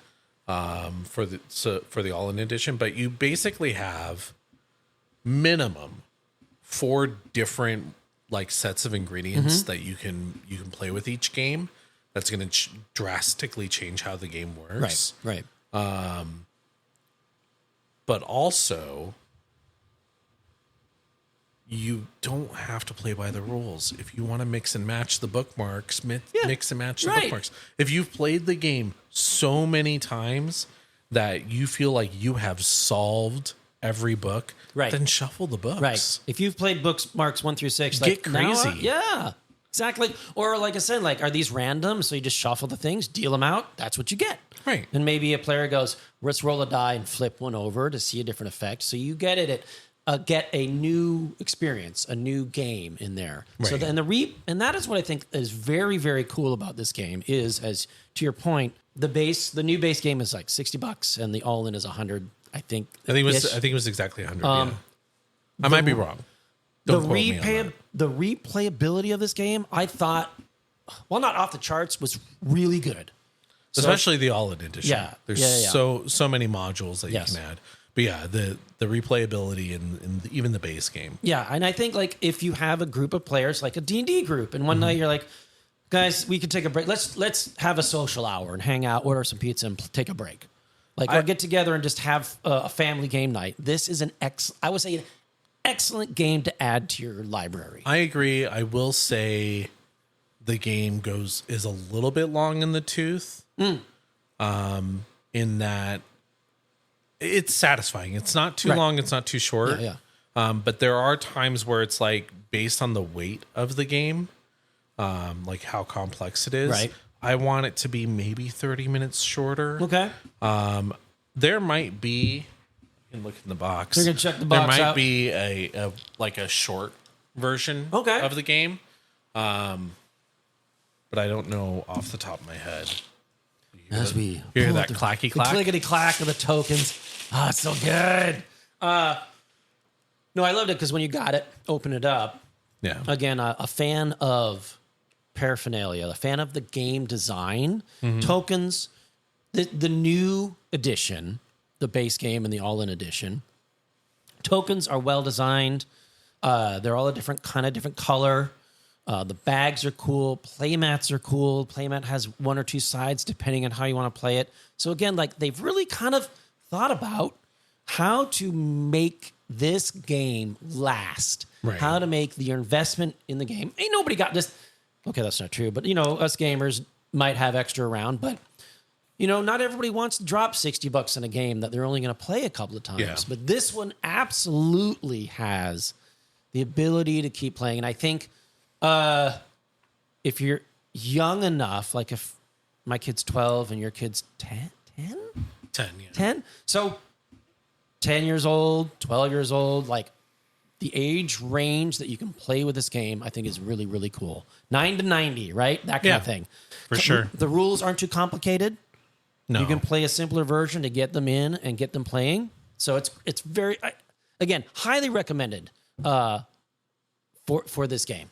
For the all-in edition, but you basically have minimum 4 different like sets of ingredients that you can play with each game. That's going to drastically change how the game works. Right. But also, you don't have to play by the rules. If you want to mix and match the bookmarks, mix and match the bookmarks. If you've played the game so many times that you feel like you have solved every book, then shuffle the books. Right. If you've played bookmarks 1 through 6, get crazy. Yeah. Exactly. Or like I said, like, are these random? So you just shuffle the things, deal them out. That's what you get. Right. And maybe a player goes, let's roll a die and flip one over to see a different effect. So you get get a new experience, a new game in there. Right. So and that is what I think is very, very cool about this game is, as to your point, the new base game is like $60 and the all-in is $100. I think it was exactly 100. I might be wrong. Don't quote me on that. The replayability of this game, I thought, well, not off the charts, was really good. Especially the all-in edition. Yeah. There's so many modules that you can add. But yeah, the replayability in even the base game. Yeah, and I think like if you have a group of players, like a D&D group, and one night you're like, guys, we could take a break. Let's have a social hour and hang out, order some pizza, and take a break. Like, or get together and just have a family game night. This is I would say an excellent game to add to your library. I agree. I will say the game is a little bit long in the tooth. In that it's satisfying. It's not too long. It's not too short. Yeah. But there are times where it's like based on the weight of the game, like how complex it is. Right. I want it to be maybe 30 minutes shorter. Okay. There might be. You can look in the box. You're gonna check the box There might out. be a short version of the game. But I don't know off the top of my head. As we hear that clacky clack, clickety clack of the tokens. Oh, it's so good. No, I loved it because when you got it, open it up. Yeah. Again, a fan of paraphernalia, a fan of the game design, tokens, the new edition, the base game and the all-in edition. Tokens are well designed. They're all a different color. The bags are cool. Playmats are cool. Playmat has 1 or 2 sides depending on how you want to play it. So again, like they've really kind of thought about how to make this game last. Right. How to make your investment in the game. Ain't nobody got this. Okay, that's not true. But, us gamers might have extra around. But, not everybody wants to drop $60 in a game that they're only going to play a couple of times. Yeah. But this one absolutely has the ability to keep playing. And I think if you're young enough, like if my kid's 12 and your kid's 10? 10, yeah. 10? So 10 years old, 12 years old, like the age range that you can play with this game, I think is really, really cool. 9 to 90, right? That kind of thing. For sure. The rules aren't too complicated. No. You can play a simpler version to get them in and get them playing. So it's very, again, highly recommended for this game.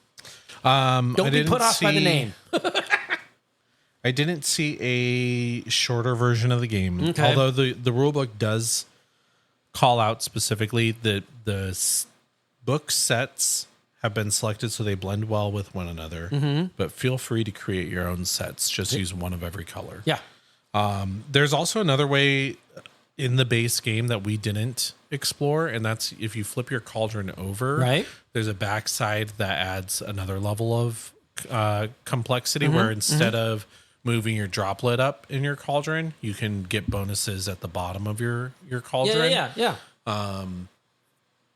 Don't be put off by the name. I didn't see a shorter version of the game. Okay. Although the rule book does call out specifically that the book sets have been selected so they blend well with one another. But feel free to create your own sets. Just use one of every color. Yeah. There's also another way in the base game that we didn't explore, and that's if you flip your cauldron over, Right. there's a backside that adds another level of complexity where instead of moving your droplet up in your cauldron, you can get bonuses at the bottom of your cauldron. Yeah.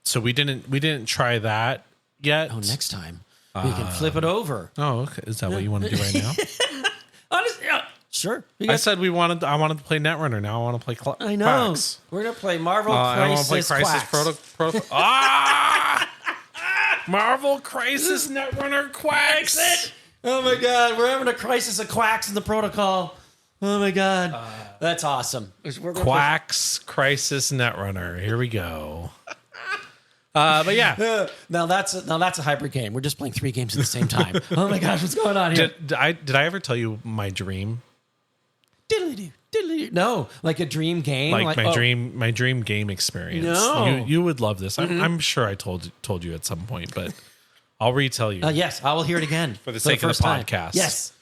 So we didn't try that yet. Oh, next time we can flip it over. Oh, okay. Is that what you want to do right now? Honestly, sure. I said I wanted to play Netrunner. Now I want to play I know. Quacks. We're gonna play Marvel I want to play Crisis Crisis Quacks. Marvel Crisis Netrunner Quacks. Oh my God, we're having a crisis of Quacks in the protocol. Oh my God, that's awesome. We're gonna Quacks Crisis Netrunner. Here we go. But yeah, now that's a hybrid game. We're just playing 3 games at the same time. Oh my gosh, what's going on here? did I ever tell you my dream? Diddly-doo, diddly-doo. No, like a dream game, Like my dream game experience. No. You would love this. I'm sure I told you at some point, but I'll retell you. Yes, I will hear it again For the sake of the first time. podcast. Yes.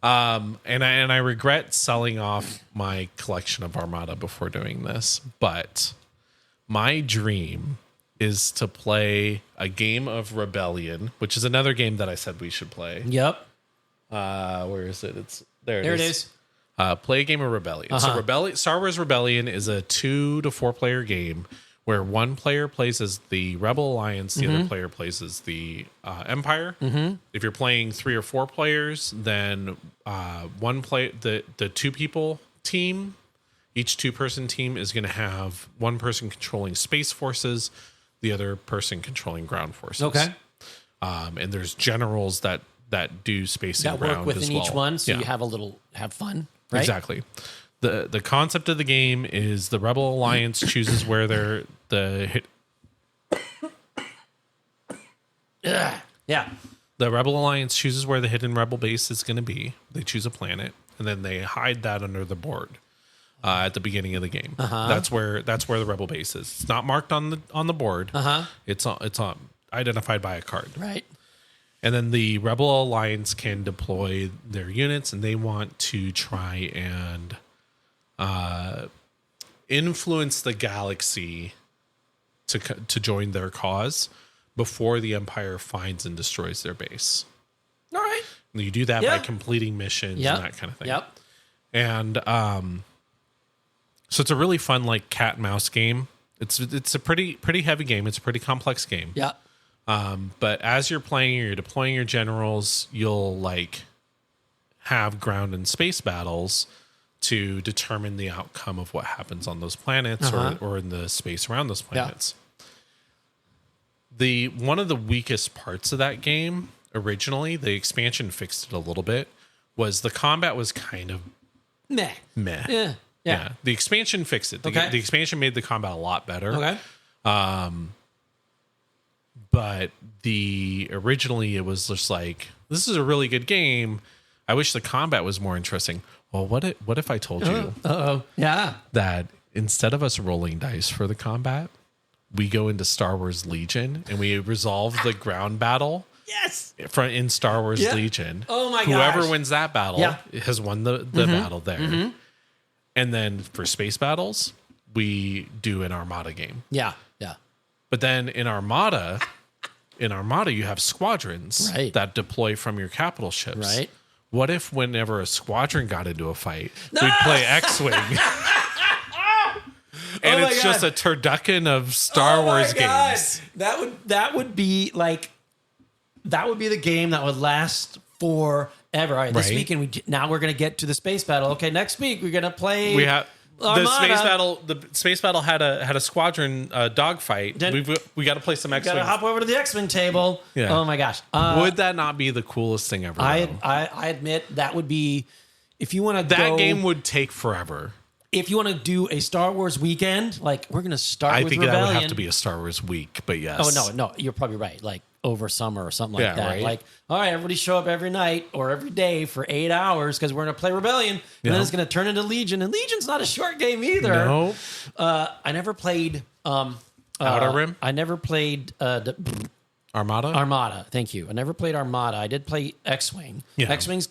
And I regret selling off my collection of Armada before doing this, but my dream is to play a game of Rebellion, which is another game that I said we should play. Yep. Where is it? It's there. There it is. Play a game of Rebellion. So Star Wars Rebellion is a 2 to 4 player game where one player plays as the Rebel Alliance, the other player plays as the Empire. If you're playing 3 or 4 players, then the 2 people team, each 2-person team is going to have one person controlling space forces, the other person controlling ground forces. Okay. And there's generals that do space and That ground work as within well. each one, so Yeah. you have fun, right? Exactly. The concept of the game is the Rebel Alliance chooses where Yeah. the Rebel Alliance chooses where the hidden Rebel base is going to be. They choose a planet, and then they hide that under the board at the beginning of the game. That's where the Rebel base is. It's not marked on the board. It's on identified by a card. Right. And then the Rebel Alliance can deploy their units, and they want to try and influence the galaxy to join their cause before the Empire finds and destroys their base. All right. And you do that Yeah. by completing missions and that kind of thing. Yep. And so it's a really fun like cat and mouse game. It's a pretty heavy game. It's a pretty complex game. Yeah. But as you're playing, you're deploying your generals, you'll like have ground and space battles to determine the outcome of what happens on those planets or in the space around those planets. One of the weakest parts of that game originally, the expansion fixed it a little bit, was the combat was kind of Meh. meh. Yeah. The expansion fixed it. Okay. The expansion made the combat a lot better. Okay. But originally it was just like, this is a really good game. I wish the combat was more interesting. Well, what if I told you Yeah. that instead of us rolling dice for the combat, we go into Star Wars Legion and we resolve the ground battle? Yes. In Star Wars Legion. Oh my Whoever gosh. wins that battle has won the battle there. And then for space battles, we do an Armada game. Yeah. Yeah. But then in Armada, you have squadrons that deploy from your capital ships. Right. What if whenever a squadron got into a fight, we'd play X-Wing? And it's just a turducken of Star Wars games. That would be the game that would last forever. All right, this weekend we're going to get to the space battle. Okay, next week we're going to play. We have Armada. The space battle had a squadron dogfight. We got to play some X-Wing. Got to hop over to the X-Wing table. Yeah. Oh my gosh! Would that not be the coolest thing ever? I admit that would be. If you want to that game would take forever. If you want to do a Star Wars weekend, like we're going to start with Rebellion. That would have to be a Star Wars week, but yes. Oh, no, you're probably right. Like over summer or something like that. Right? Like, all right, everybody show up every night or every day for 8 hours because we're going to play Rebellion. And then it's going to turn into Legion. And Legion's not a short game either. No. I never played... Outer Rim? I never played... Armada? Armada, thank you. I never played Armada. I did play X-Wing. Yeah. X-Wing's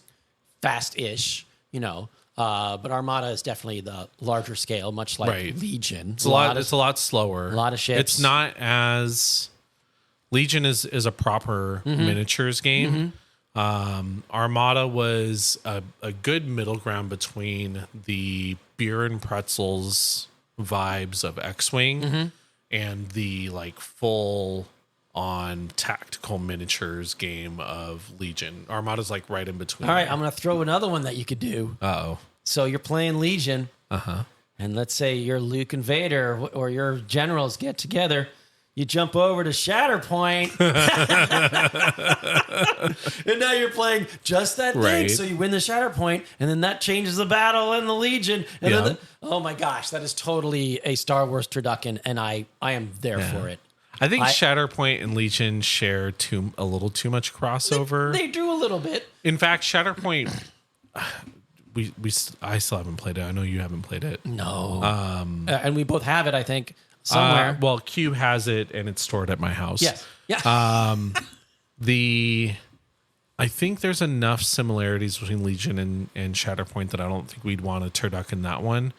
fast-ish, you know. But Armada is definitely the larger scale, much like Legion. It's a lot slower. A lot of ships. It's not as Legion is a proper miniatures game. Armada was a good middle ground between the beer and pretzels vibes of X-Wing and the like full on tactical miniatures game of Legion. Armada's like right in between. All right, I'm going to throw another one that you could do. Uh-oh. So you're playing Legion. And let's say you're Luke and Vader or your generals get together. You jump over to Shatterpoint. And now you're playing just that thing. Right. So you win the Shatterpoint, and then that changes the battle in the Legion. And Yeah. then oh my gosh, that is totally a Star Wars turducken, and I am there for it. I think Shatterpoint and Legion share a little too much crossover. They do a little bit. In fact, Shatterpoint, I still haven't played it. I know you haven't played it. No. And we both have it, I think, somewhere. Well, Cube has it, and it's stored at my house. Yes. Yeah. I think there's enough similarities between Legion and Shatterpoint that I don't think we'd want to turducken that one.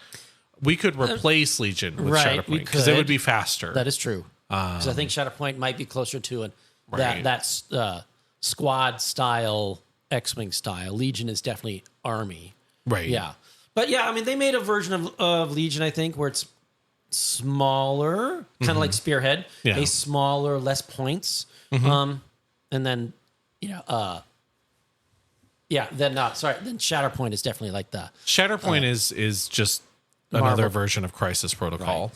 We could replace Legion with right, we Shatterpoint because it could. would be faster. That is true. Because I think Shatterpoint might be closer to that squad style, X-Wing style. Legion is definitely army. Right. Yeah. But yeah, I mean, they made a version of Legion, I think, where it's smaller, kind of like Spearhead. Yeah. A smaller, less points. And then, then Shatterpoint is definitely like the... Shatterpoint is just Marvel. another version of Crisis Protocol.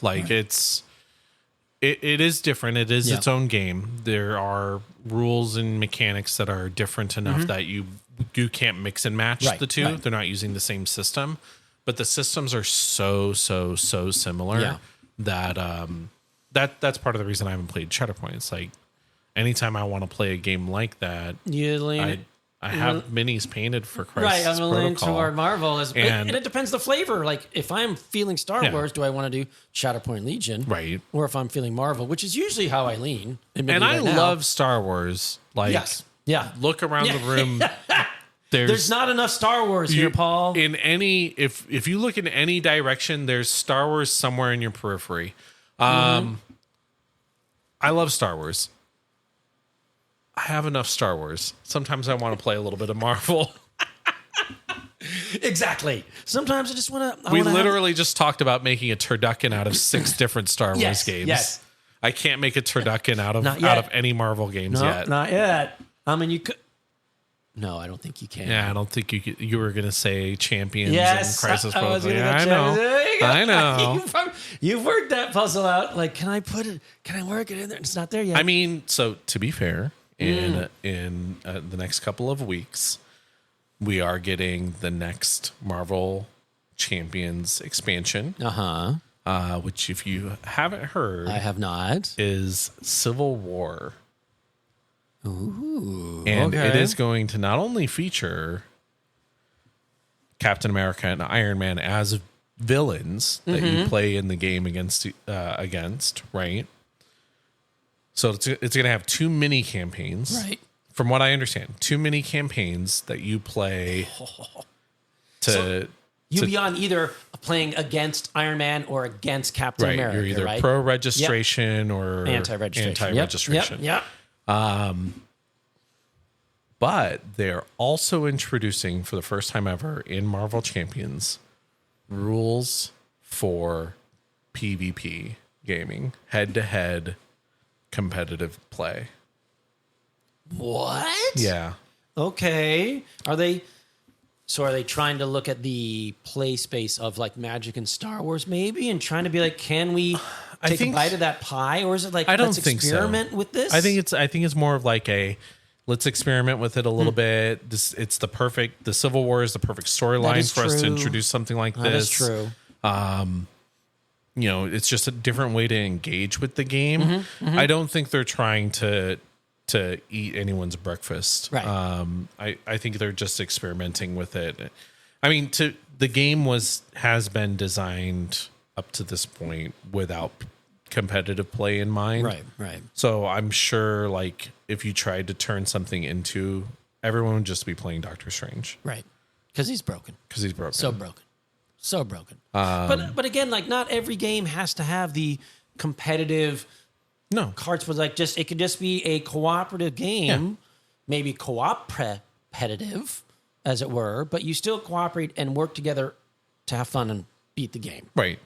It is different. It is its own game. There are rules and mechanics that are different enough that you can't mix and match the two. Right. They're not using the same system, but the systems are so similar that that's part of the reason I haven't played Shatterpoint. It's like anytime I want to play a game like that, I have minis painted for Crisis I'm Protocol. leaning toward Marvel. And it depends the flavor. Like, if I'm feeling Star Wars, do I want to do Shatterpoint Legion? Right. Or if I'm feeling Marvel, which is usually how I lean. And I love Star Wars. Like, look around the room. There's not enough Star Wars here, Paul. In any, if you look in any direction, there's Star Wars somewhere in your periphery. I love Star Wars. I have enough Star Wars. Sometimes I want to play a little bit of Marvel. Exactly. Sometimes I just want to... We literally just talked about making a turducken out of 6 different Star Wars games. Yes. I can't make a turducken out of any Marvel games yet. Not yet. I mean, you could... No, I don't think you can. Yeah, I don't think you could. You were going to say Champions and Crisis Protocol. I know. I know. You've worked that puzzle out. Like, can I work it in there? It's not there yet. I mean, so to be fair, in the next couple of weeks, we are getting the next Marvel Champions expansion. Which, if you haven't heard, I have not, is Civil War. Ooh, and it is going to not only feature Captain America and Iron Man as villains that you play in the game against, right? So it's going to have 2 mini campaigns, right? From what I understand, 2 mini campaigns that you play You'll be on either playing against Iron Man or against Captain America. You're either pro-registration or anti-registration. Yep. But they're also introducing, for the first time ever in Marvel Champions, rules for PvP gaming, head-to-head competitive play. What? Yeah. Okay. Are they trying to look at the play space of like Magic and Star Wars maybe and trying to be like, can we take a bite of that pie? Or is it like, let's experiment with this? I think it's more of like let's experiment with it a little bit. The Civil War is the perfect storyline for us to introduce something like this. That is true. It's just a different way to engage with the game. I don't think they're trying to eat anyone's breakfast. Right. I think they're just experimenting with it. I mean, the game has been designed up to this point without competitive play in mind. Right. So I'm sure, like, if you tried to turn something into, everyone would just be playing Doctor Strange. Right. Because he's broken. So broken. But again, like not every game has to have the competitive cards. Was like it could just be a cooperative game, maybe competitive, as it were. But you still cooperate and work together to have fun and beat the game. Right.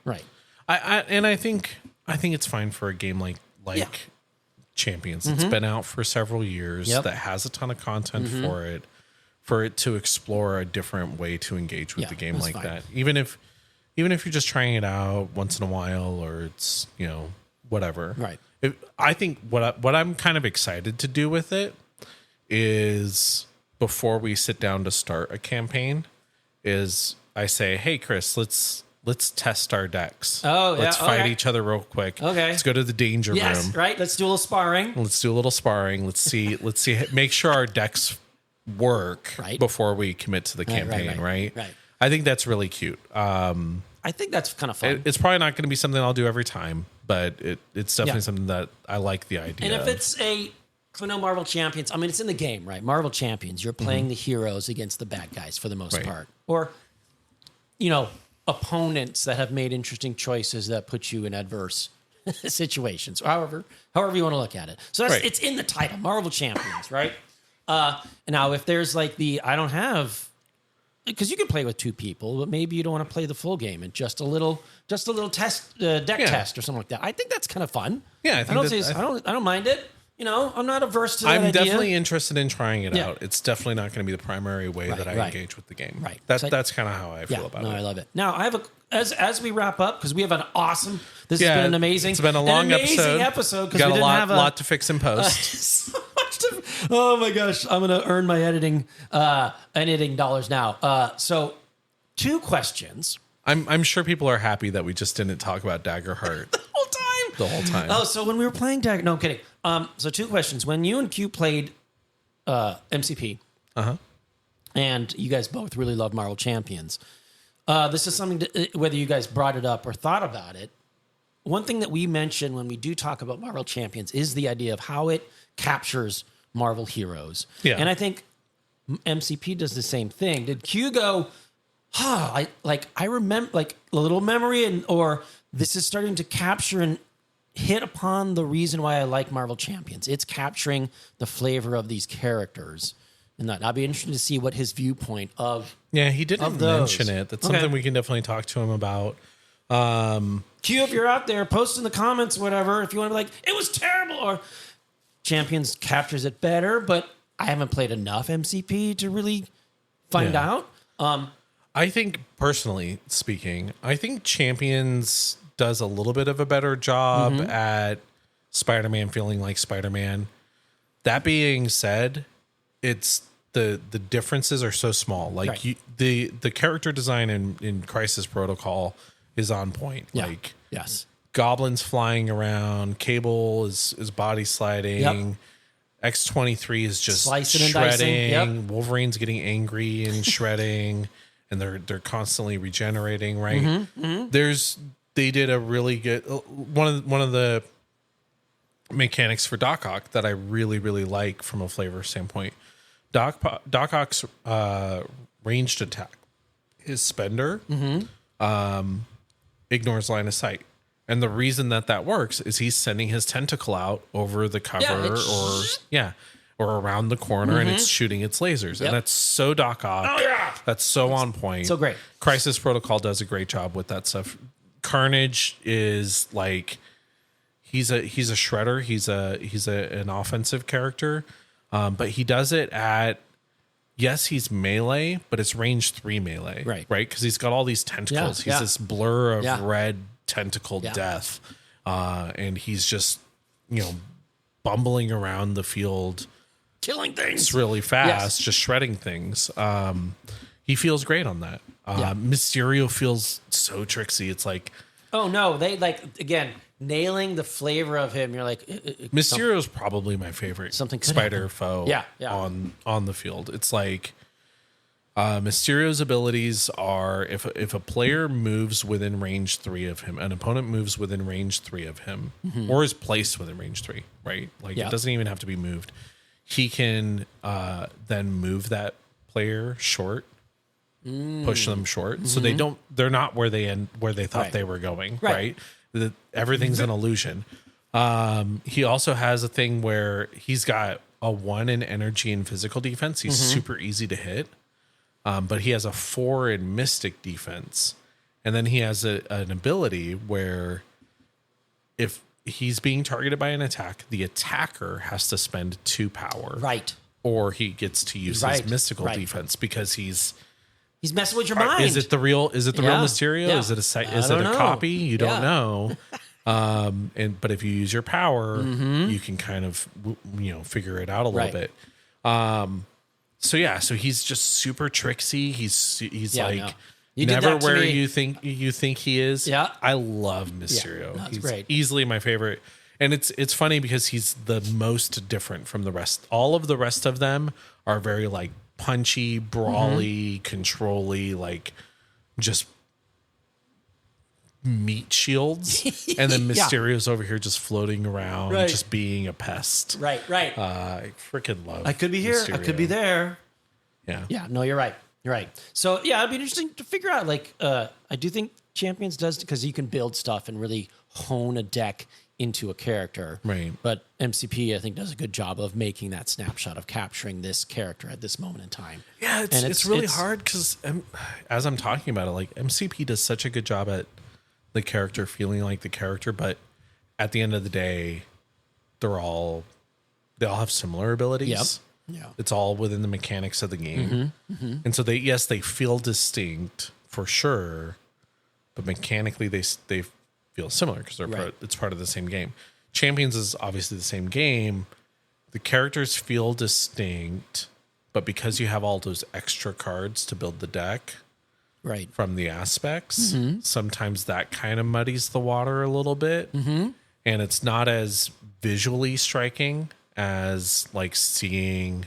I think it's fine for a game like Champions. It's been out for several years. That has a ton of content for it to explore a different way to engage with the game like that. Even if you're just trying it out once in a while, or it's whatever. Right. I think what I'm kind of excited to do with it is before we sit down to start a campaign, is I say, hey Chris, let's test our decks. Let's fight each other real quick. Okay. Let's go to the danger room. Right. Let's do a little sparring. Let's see. Make sure our decks work before we commit to the campaign. Right. I think that's really cute. I think that's kind of fun. It's probably not going to be something I'll do every time, but it's definitely something that I like the idea. And if it's Marvel Champions, I mean, it's in the game, right? Marvel Champions, you're playing the heroes against the bad guys for the most part. Or, opponents that have made interesting choices that put you in adverse situations, however you want to look at it. So it's in the title, Marvel Champions, right? Now, if there's like because you can play with two people, but maybe you don't want to play the full game and just a little test deck test or something like that. I think that's kind of fun. Yeah, I don't mind it. I'm not averse to that idea. I'm definitely interested in trying it out. It's definitely not going to be the primary way that I engage with the game. Right. That's kind of how I feel about it. I love it. Now, I have as we wrap up, because we have an awesome. This has been an amazing. It's been a long episode because we didn't have a lot to fix in post. So much to, oh my gosh, I'm going to earn my editing dollars now. So, 2 questions. I'm sure people are happy that we just didn't talk about Daggerheart the whole time. Oh, so when we were playing Dagger, no I'm kidding. So 2 questions. When you and Q played MCP, and you guys both really love Marvel Champions, this is something whether you guys brought it up or thought about it. One thing that we mention when we do talk about Marvel Champions is the idea of how it captures Marvel heroes. Yeah. And I think MCP does the same thing. Did Q go, I remember like a little memory or this is starting to capture and hit upon the reason why I like Marvel Champions. It's capturing the flavor of these characters. And that I'll be interested to see what his viewpoint of. Yeah, he didn't mention it. That's something we can definitely talk to him about. Q, if you're out there, post in the comments, whatever. If you want to be like, it was terrible, or Champions captures it better, but I haven't played enough MCP to really find out. I think, personally speaking, Champions does a little bit of a better job at Spider-Man feeling like Spider-Man. That being said, it's the differences are so small. Like the character design in Crisis Protocol is on point. Yeah. Like goblins flying around, Cable is body sliding. X-23 is just slicing shredding. And dicing. Wolverine's getting angry and shredding, and they're constantly regenerating. Right? They did a really good one of the mechanics for Doc Ock that I really like from a flavor standpoint. Doc Ock's ranged attack, his spender, ignores line of sight. And the reason that works is he's sending his tentacle out over the cover or around the corner and it's shooting its lasers. And that's so Doc Ock. Oh, yeah. That's so on point. So great. Crisis Protocol does a great job with that stuff. Carnage is like he's a shredder. He's an offensive character. But he does it at he's melee, but it's range 3 melee. Right? Because he's got all these tentacles. He's this blur of red tentacle death. And he's just, bumbling around the field, killing things really fast, just shredding things. He feels great on that. Mysterio feels so tricksy. It's like, oh no, they again nailing the flavor of him. You're like, Mysterio's probably my favorite spider foe. On the field. It's like Mysterio's abilities are if a player moves within range 3 of him, an opponent moves within range 3 of him, or is placed within range 3, right? Like it doesn't even have to be moved. He can then move that player short push them short. So they're not where they thought they were going. Right. Everything's an illusion. He also has a thing where he's got a 1 in energy and physical defense. He's super easy to hit. But he has a 4 in mystic defense. And then he has an ability where if he's being targeted by an attack, the attacker has to spend 2 power. Right. Or he gets to use his mystical defense because he's messing with your mind. Is it the real Mysterio? Yeah. Is it a copy? You don't know. But if you use your power, you can kind of figure it out a little bit. So he's just super tricksy. He's never where you think he is. Yeah. I love Mysterio. That's He's great. easily my favorite. And it's funny because he's the most different from the rest. All of the rest of them are very like punchy, brawly, control-y, like just meat shields. And then Mysterio's over here just floating around, just being a pest. Right. I freaking love I could be here. Mysterio. I could be there. Yeah. No, you're right. You're right. So it'd be interesting to figure out. Like, I do think Champions does because you can build stuff and really hone a deck into a character. Right. But MCP, I think, does a good job of making that snapshot of capturing this character at this moment in time. Yeah, it's really hard because as I'm talking about it, like MCP does such a good job at the character feeling like the character, but at the end of the day, they all have similar abilities. Yep. Yeah. It's all within the mechanics of the game. And so they feel distinct for sure, but mechanically they feel similar because it's part of the same game. Champions is obviously the same game. The characters feel distinct, but because you have all those extra cards to build the deck from the aspects, sometimes that kind of muddies the water a little bit. And it's not as visually striking as like seeing,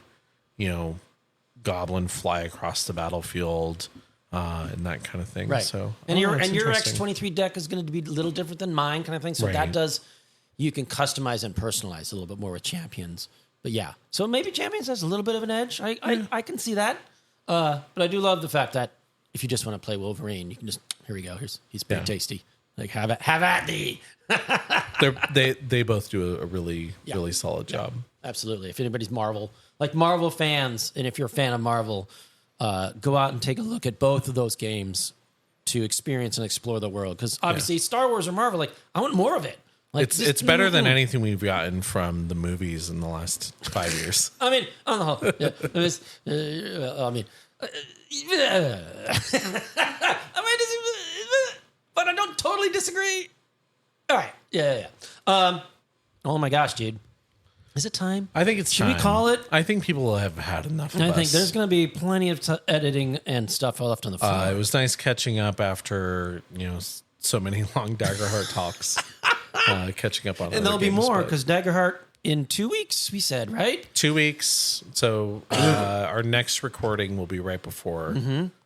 Goblin fly across the battlefield and that kind of thing. Right. So, and your interesting. X23 deck is going to be a little different than mine, kind of thing. So you can customize and personalize a little bit more with Champions. But yeah, so maybe Champions has a little bit of an edge. I can see that. But I do love the fact that if you just want to play Wolverine, you can just here we go. He's pretty tasty. Like have at thee. They both do a really solid job. Absolutely. If anybody's Marvel fans, and if you're a fan of Marvel, go out and take a look at both of those games to experience and explore the world. Because obviously, Star Wars or Marvel, like I want more of it. Like it's better than anything we've gotten from the movies in the last 5 years. I mean, on the whole, it was. But I don't totally disagree. All right, yeah. Oh my gosh, dude. Is it time? I think it's Should time. we call it? I think people have had enough of I us. think there's going to be plenty of editing and stuff left on the floor. It was nice catching up after, so many long Daggerheart talks. Catching up on and there'll be more because Daggerheart in 2 weeks, we said, right? 2 weeks. So our next recording will be right before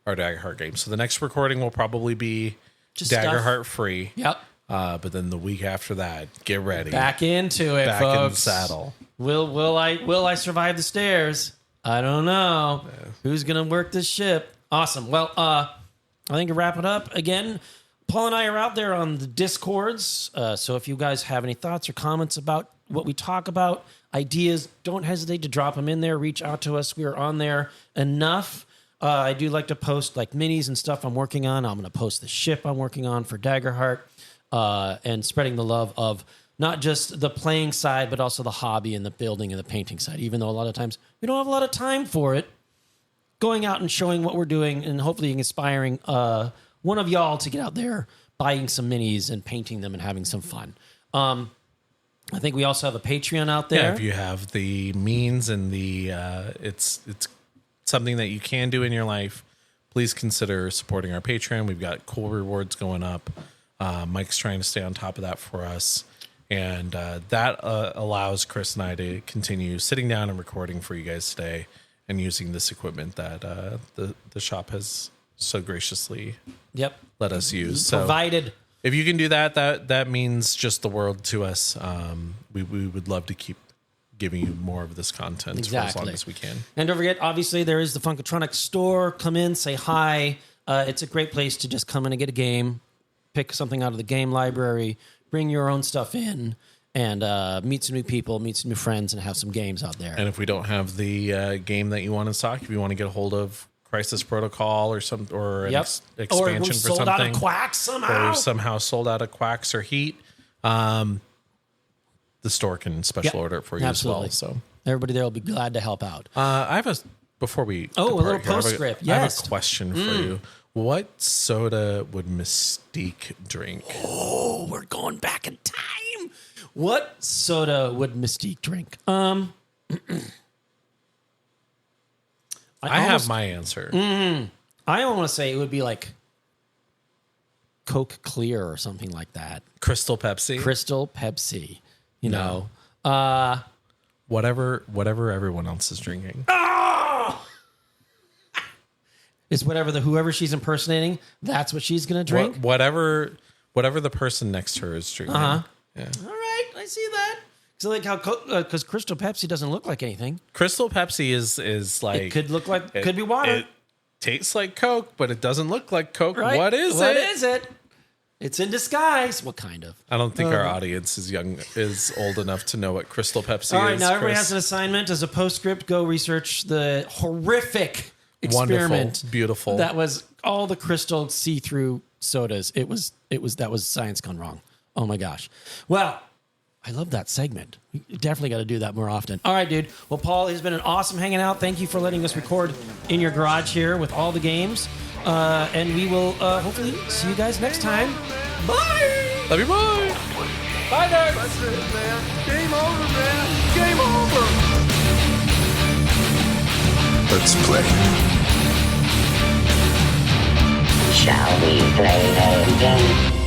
our Daggerheart game. So the next recording will probably be just Daggerheart free. Yep. But then the week after that, get ready. Back into it, Back folks. in the saddle. Will I survive the stairs? I don't know. Yeah. Who's gonna work this ship? Awesome. Well, I think to wrap it up again, Paul and I are out there on the Discords. So if you guys have any thoughts or comments about what we talk about, ideas, don't hesitate to drop them in there. Reach out to us. We are on there enough. I do like to post like minis and stuff I'm working on. I'm going to post the ship I'm working on for Daggerheart. And spreading the love of not just the playing side, but also the hobby and the building and the painting side, even though a lot of times we don't have a lot of time for it. Going out and showing what we're doing and hopefully inspiring one of y'all to get out there, buying some minis and painting them and having some fun. I think we also have a Patreon out there. Yeah, if you have the means and the it's something that you can do in your life, please consider supporting our Patreon. We've got cool rewards going up. Mike's trying to stay on top of that for us. And that allows Chris and I to continue sitting down and recording for you guys today and using this equipment that the shop has so graciously let us use. Provided. So if you can do that means just the world to us. We would love to keep giving you more of this content for as long as we can. And don't forget, obviously, there is the Funkatronic store. Come in, say hi. It's a great place to just come in and get a game, pick something out of the game library, bring your own stuff in, and meet some new people, meet some new friends, and have some games out there. And if we don't have the game that you want in stock, if you want to get a hold of Crisis Protocol or an expansion or we've for sold something, out of Quacks somehow. or we've somehow sold out of Quacks or Heat, the store can special order it for you Absolutely. as well. So everybody there will be glad to help out. I have before we a little depart here, postscript. I have Yes. a question for you. What soda would Mystique drink? Oh, we're going back in time. What soda would Mystique drink? I have my answer. I want to say it would be like Coke Clear or something like that. Crystal Pepsi. Crystal Pepsi. You know. Whatever everyone else is drinking. Is whoever she's impersonating, that's what she's going to drink? Whatever the person next to her is drinking. Yeah. All right, I see that. So like how because Crystal Pepsi doesn't look like anything. Crystal Pepsi is like It could look like could be water. It tastes like Coke, but it doesn't look like Coke. Right? What is What it? is it? It's in disguise. What kind of? I don't think our audience is old enough to know what Crystal Pepsi All right, is. now everybody Chris. has an assignment as a postscript. Go research the horrific experiment. Wonderful, beautiful. That was all the crystal see-through sodas. That was science gone wrong. Oh my gosh. Well, I love that segment. We definitely got to do that more often. All right, dude. Well, Paul, it's been an awesome hanging out. Thank you for letting us record in your garage here with all the games. And we will hopefully see you guys next time. Bye. Love you, bye. Bye, nerds. That's it, man. Game over, man. Game over. Let's play. Shall we play a game?